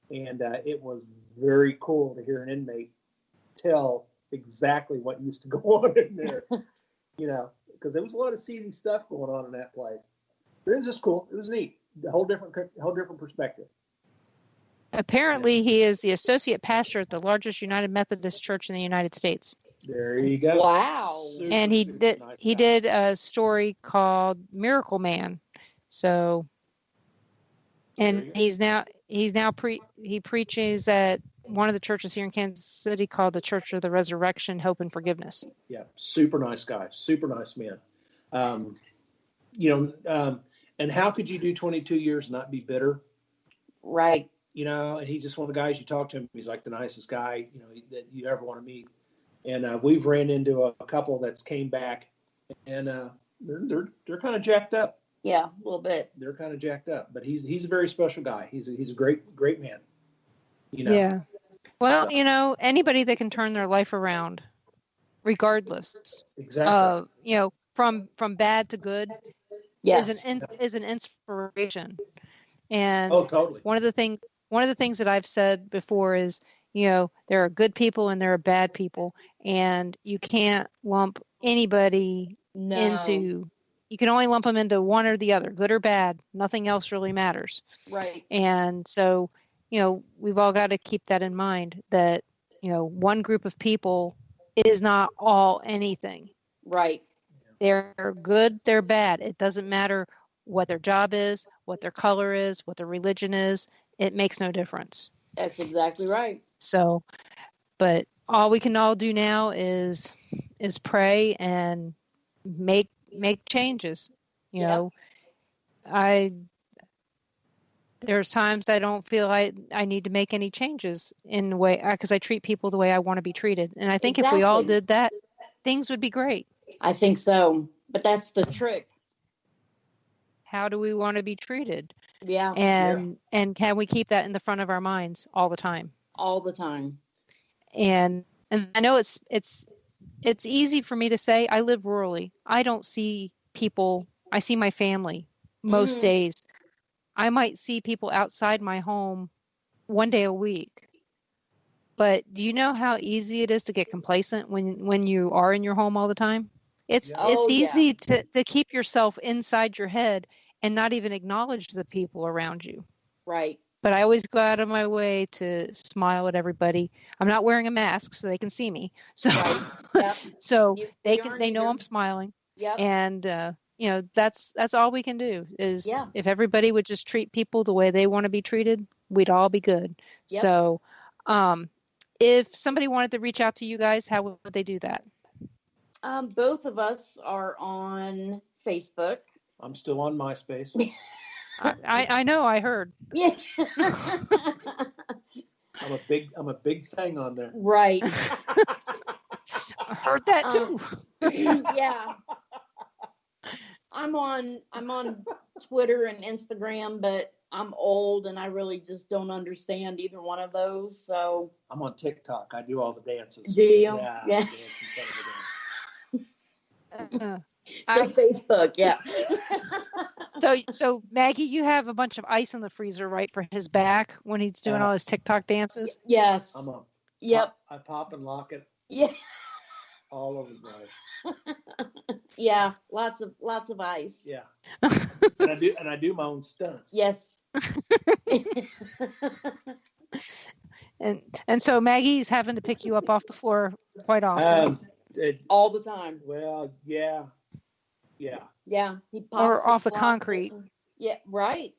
And it was very cool to hear an inmate tell exactly what used to go on in there, because there was a lot of seedy stuff going on in that place. But it was just cool. It was neat. A whole different perspective. Apparently, he is the associate pastor at the largest United Methodist Church in the United States. There you go. Wow. And he did a story called Miracle Man. So, and he preaches at one of the churches here in Kansas City called the Church of the Resurrection, Hope and Forgiveness. Yeah, super nice guy, super nice man. And how could you do 22 years and not be bitter? Right. And he's just one of the guys you talk to him. He's like the nicest guy, that you ever want to meet. And we've ran into a couple that's came back, and they're kind of jacked up. Yeah, a little bit. They're kind of jacked up, but he's a very special guy. He's a great man. Yeah. Well, anybody that can turn their life around, regardless of from bad to good, yes, is an inspiration. And totally. One of the things that I've said before is, there are good people and there are bad people, and you can't lump anybody into. You can only lump them into one or the other, good or bad. Nothing else really matters. Right. And so, we've all got to keep that in mind, that, one group of people is not all anything. Right. They're good, they're bad. It doesn't matter what their job is, what their color is, what their religion is. It makes no difference. That's exactly right. So, but all we can all do now is pray and make changes. There's times I don't feel I need to make any changes in the way, because I treat people the way I want to be treated. And I think if we all did that, things would be great. I think so. But that's the trick. How do we want to be treated? Yeah. And can we keep that in the front of our minds all the time? All the time. And I know it's easy for me to say. I live rurally. I don't see people. I see my family most days. I might see people outside my home one day a week. But do you know how easy it is to get complacent when you are in your home all the time? It's easy to keep yourself inside your head and not even acknowledge the people around you. Right. But I always go out of my way to smile at everybody. I'm not wearing a mask so they can see me. So, Yep. so You they aren't know either. I'm smiling. Yep. And that's all we can do is Yeah. if everybody would just treat people the way they want to be treated, we'd all be good. Yep. So, if somebody wanted to reach out to you guys, how would they do that? Both of us are on Facebook. I'm still on MySpace. I know, I heard. Yeah. I'm a big thing on there. Right. I heard that too. Yeah. I'm on Twitter and Instagram, but I'm old and I really just don't understand either one of those. So I'm on TikTok. I do all the dances. Do you? Yeah. Yeah. I dance inside of the dance. Facebook, yeah. So Maggie, you have a bunch of ice in the freezer, right, for his back when he's doing all his TikTok dances? Yes. Yep. I pop and lock it. Yeah. All over the place. Yeah. Lots of ice. Yeah. and I do my own stunts. Yes. And so Maggie's having to pick you up off the floor quite often. All the time. Well, yeah. Yeah. Yeah. He pops Or off the and concrete. Yeah, right.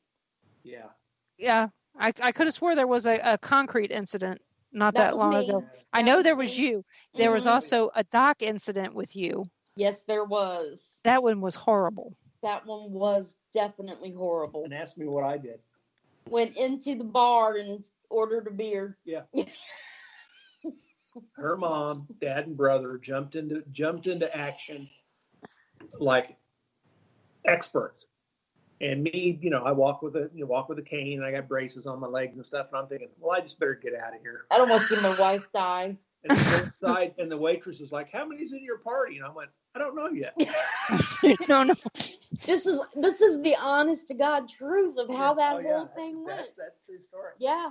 Yeah. Yeah. I could have swore there was a concrete incident not that was long me. ago. I know there was you. There was also a dock incident with you. Yes, there was. That one was horrible. That one was definitely horrible. And ask me what I did. Went into the bar and ordered a beer. Yeah. Her mom, dad, and brother jumped into action like experts. And me, I walk with a cane and I got braces on my legs and stuff. And I'm thinking, well, I just better get out of here. I don't want to see my wife die. And the waitress is like, how many's in your party? And I went, I don't know yet. No. This is the honest to God truth of how that whole thing went. That's true story. Yeah.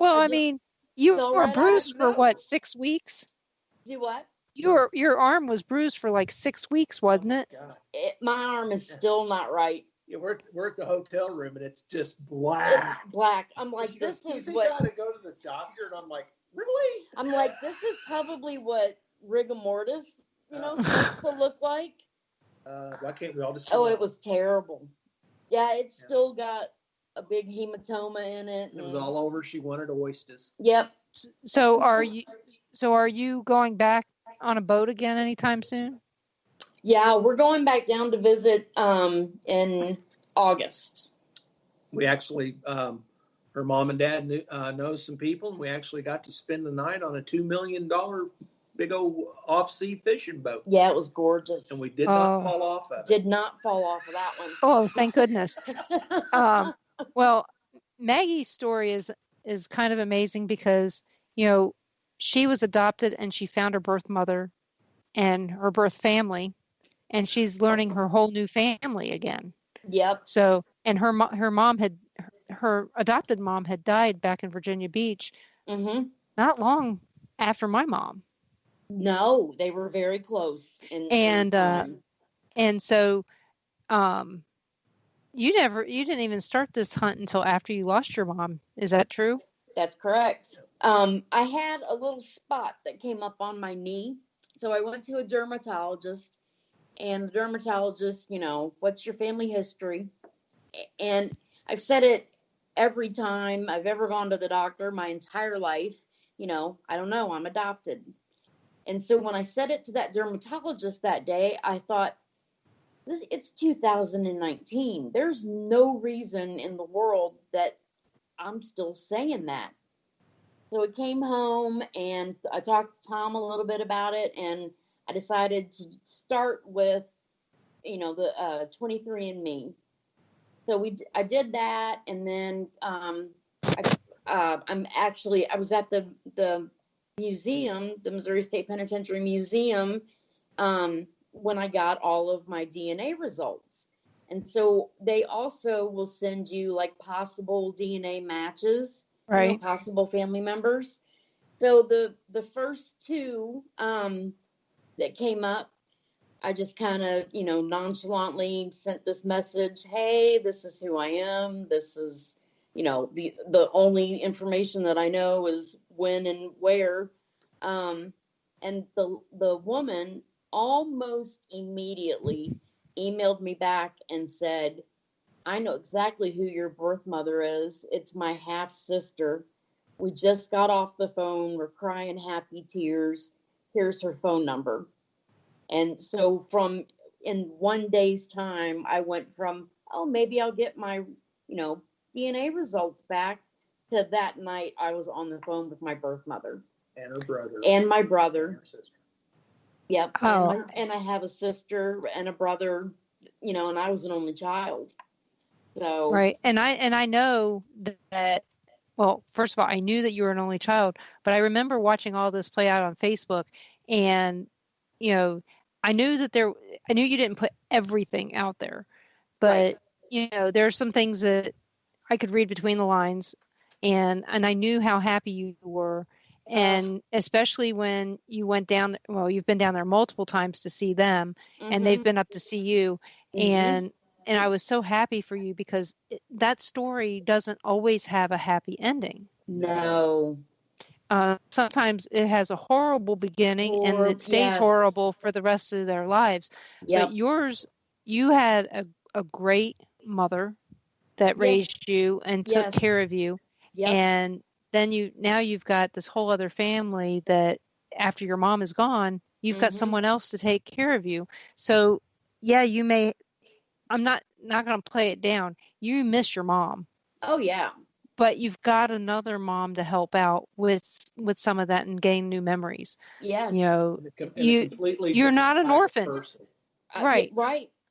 I mean, you fell were right bruised out. for what, 6 weeks? Do what? Your arm was bruised for like 6 weeks, wasn't it? My arm is still not right. Yeah, we're at the hotel room and it's just black. It's black. I'm like, this is what. I gotta go to the doctor, and I'm like, really? I'm like, this is probably what rigor mortis, supposed to look like. Why can't we all just? Oh, it was terrible. Yeah, it's still got a big hematoma in it. It was all over. She wanted oysters. Yep. So are you going back on a boat again anytime soon? Yeah, we're going back down to visit in August. We actually, her mom and dad know some people, and we actually got to spend the night on a $2 million big old off-sea fishing boat. Yeah, it was gorgeous. And we did not fall off of it. Did not fall off of that one. Oh, thank goodness. Well, Maggie's story is kind of amazing because, she was adopted and she found her birth mother and her birth family, and she's learning her whole new family again. Yep. So, and her adopted mom had died back in Virginia Beach, not long after my mom. No, they were very close. And so, you didn't even start this hunt until after you lost your mom. Is that true? That's correct. I had a little spot that came up on my knee. So I went to a dermatologist, and the dermatologist, what's your family history? And I've said it every time I've ever gone to the doctor my entire life, I don't know, I'm adopted. And so when I said it to that dermatologist that day, I thought, it's 2019. There's no reason in the world that I'm still saying that. So I came home and I talked to Tom a little bit about it, and I decided to start with, the 23andMe. So I did that, and then I was at the museum, the Missouri State Penitentiary Museum, when I got all of my DNA results. And so they also will send you like possible DNA matches, right? Possible family members. So the first two that came up, I just kind of, nonchalantly sent this message. Hey, this is who I am. This is, the only information that I know is when and where. And the woman almost immediately emailed me back and said, I know exactly who your birth mother is. It's my half sister. We just got off the phone. We're crying happy tears. Here's her phone number. And so in 1 day's time, I went from, maybe I'll get my, DNA results back, to that night I was on the phone with my birth mother. And her brother. And my brother. And her sister. Yep. Oh. And I have a sister and a brother, and I was an only child. So. Right. And I know that, well, first of all, I knew that you were an only child, but I remember watching all this play out on Facebook, and, I knew you didn't put everything out there, but, there are some things that I could read between the lines, and I knew how happy you were. And especially when you went down, you've been down there multiple times to see them, and they've been up to see you. And I was so happy for you, because that story doesn't always have a happy ending. No. Sometimes it has a horrible beginning, and it stays horrible for the rest of their lives. Yep. But yours, you had a great mother that raised you and took care of you. Yep. And then you've got this whole other family that, after your mom is gone, you've got someone else to take care of you. So you may, I'm not going to play it down. You miss your mom. Oh yeah. But you've got another mom to help out with some of that and gain new memories. Yes. You're not an orphan. Right.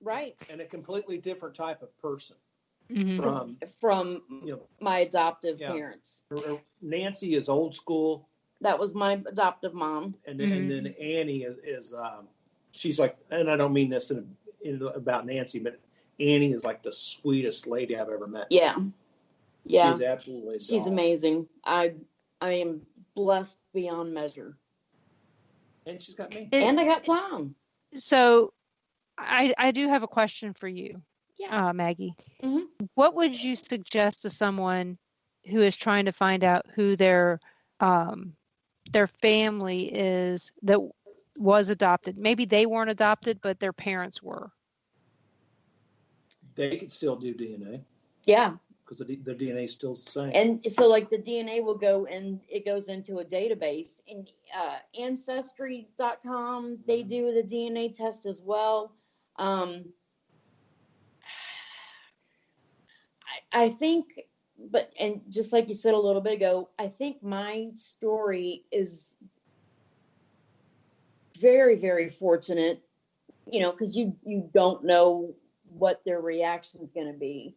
Right. And a completely different type of person. From my adoptive parents. Nancy is old school. That was my adoptive mom. And then Annie is she's like, and I don't mean this about Nancy, but Annie is like the sweetest lady I've ever met. Yeah. She's absolutely She's amazing. I am blessed beyond measure. And she's got me. And I got Tom. So I do have a question for you. Maggie. What would you suggest to someone who is trying to find out who their family is that was adopted? Maybe they weren't adopted, but their parents were. They could still do DNA. Yeah. Because the DNA is still the same. And so, like, the DNA will go and it goes into a database. And Ancestry.com, they do the DNA test as well. I think, and just like you said a little bit ago, I think my story is very, very fortunate, because you don't know what their reaction is going to be,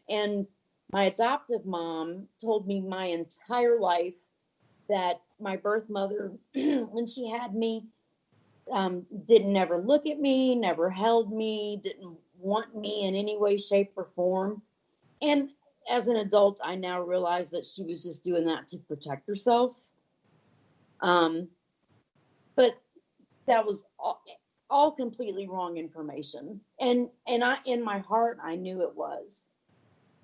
and my adoptive mom told me my entire life that my birth mother, when she had me, didn't never look at me, never held me, didn't want me in any way, shape, or form. And as an adult, I now realize that she was just doing that to protect herself. But that was all completely wrong information. And I, in my heart, I knew it was.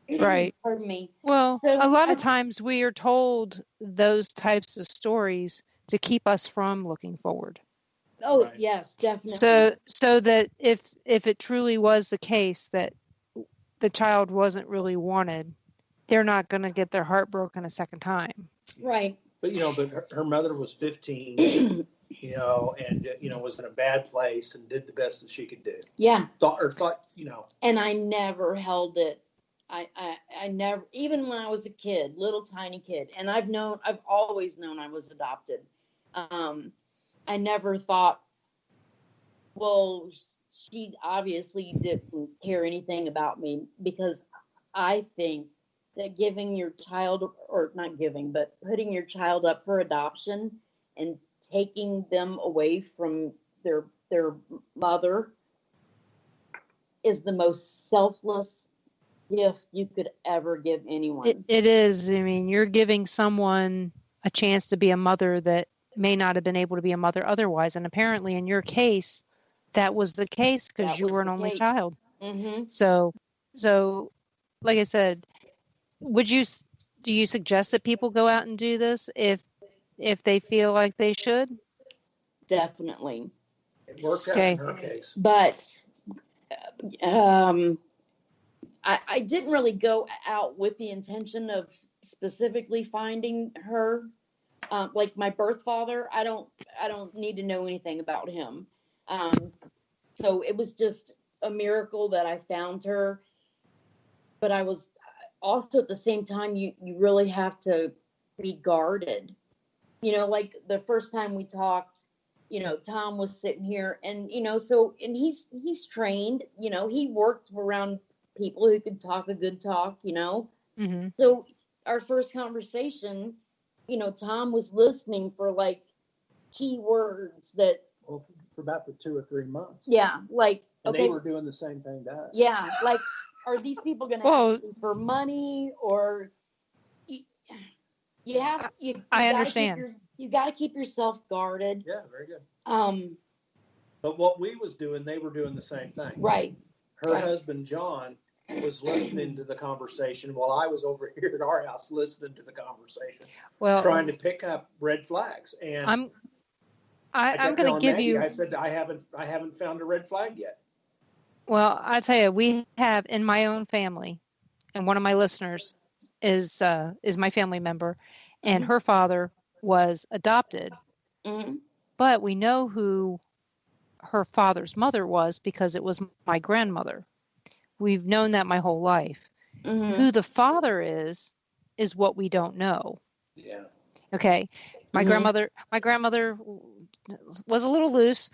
Right. Pardon me. Well, a lot of times we are told those types of stories to keep us from looking forward. Oh, right. Yes, definitely. So that if it truly was the case that the child wasn't really wanted, they're not going to get their heart broken a second time. Right. But, but her mother was 15, and, was in a bad place and did the best that she could do. Yeah. Thought. And I never held it. I never, even when I was a kid, little tiny kid, and I've always known I was adopted. I never thought, well, she obviously didn't care anything about me, because I think that giving your child, or not giving, but putting your child up for adoption and taking them away from their mother is the most selfless gift you could ever give anyone. It is. I mean, you're giving someone a chance to be a mother that may not have been able to be a mother otherwise. And apparently in your case, that was the case, because you were an only child. Mm-hmm. So like I said, do you suggest that people go out and do this if they feel like they should? Definitely. It worked out in her case. But I didn't really go out with the intention of specifically finding her. Like my birth father, I don't need to know anything about him. So it was just a miracle that I found her. But I was also at the same time, you really have to be guarded. You know, like the first time we talked, you know, Tom was sitting here and, you know, and he's trained, you know, he worked around people who could talk a good talk, you know. Mm-hmm. So our first conversation, you know, Tom was listening for like key words that. Well, for about the 2 or 3 months. Yeah. Like, and okay. They were doing the same thing to us. Yeah. Like, are these people going to ask you for money or I understand. You got to keep yourself guarded. Yeah, very good. But what we was doing, they were doing the same thing. Right. Her husband, John, was listening to the conversation while I was over here at our house listening to the conversation. Well, trying to pick up red flags. And I'm going to give you. I said, I haven't found a red flag yet. Well, I tell you, we have in my own family, and one of my listeners is my family member, and her father was adopted, but we know who her father's mother was because it was my grandmother. We've known that my whole life. Who the father is what we don't know. Yeah. Okay. My grandmother was a little loose.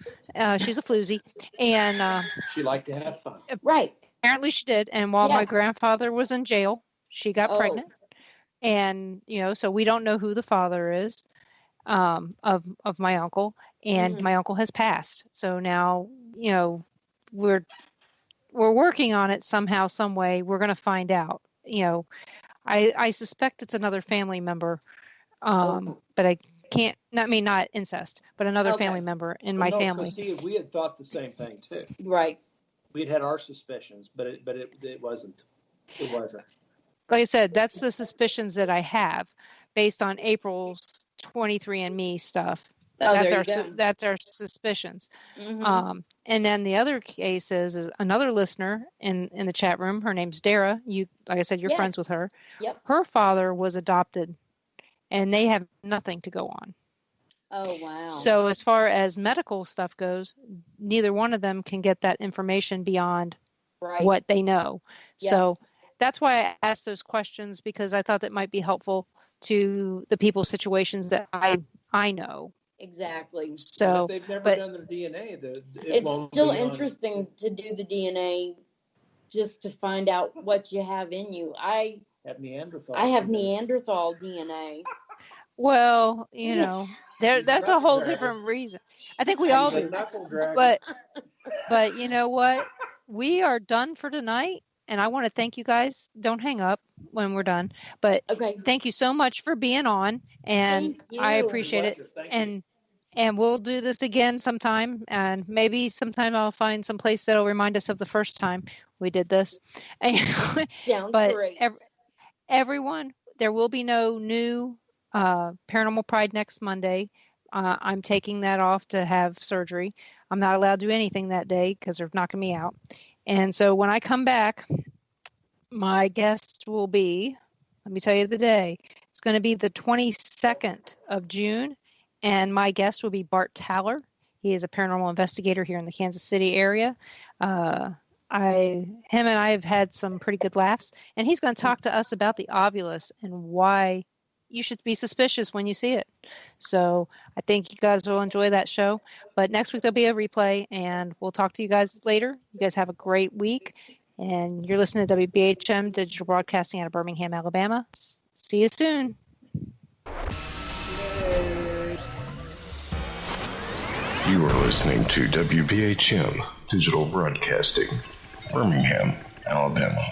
She's a floozy, and she liked to have fun. Right. Apparently she did. And while my grandfather was in jail, she got pregnant. And, you know, so we don't know who the father is of my uncle. And my uncle has passed. So now, you know, we're working on it somehow, some way. We're going to find out. You know, I suspect it's another family member, but I can't. Not incest, but another family member in my family. See, we had thought the same thing too. Right. We'd had our suspicions, but it wasn't. It wasn't. Like I said, that's the suspicions that I have based on April's 23andMe stuff. That's our suspicions. And then the other case is another listener in the chat room. Her name's Dara. Like I said, you're friends with her. Yep. Her father was adopted, and they have nothing to go on. Oh, wow. So as far as medical stuff goes, neither one of them can get that information beyond what they know. Yep. So that's why I asked those questions, because I thought that might be helpful to the people's situations that I know. Exactly. So if they've never done their DNA, it's still interesting to do the DNA just to find out what you have in you. I have Neanderthal DNA. Well, you know, that's a whole different reason. I think we all do. But you know what? We are done for tonight. And I want to thank you guys. Don't hang up when we're done. But thank you so much for being on. And I appreciate it. And we'll do this again sometime. And maybe sometime I'll find some place that'll remind us of the first time we did this. Sounds great. Everyone, there will be no new Paranormal Pride next Monday. I'm taking that off to have surgery. I'm not allowed to do anything that day because they're knocking me out. And so when I come back, my guest will be, let me tell you the day, it's going to be the 22nd of June. And my guest will be Bart Taller. He is a paranormal investigator here in the Kansas City area. Him and I have had some pretty good laughs. And he's going to talk to us about the ovulus and why you should be suspicious when you see it. So I think you guys will enjoy that show. But next week there'll be a replay, and we'll talk to you guys later. You guys have a great week. And you're listening to WBHM Digital Broadcasting out of Birmingham, Alabama. See you soon. You are listening to WBHM Digital Broadcasting, Birmingham, Alabama.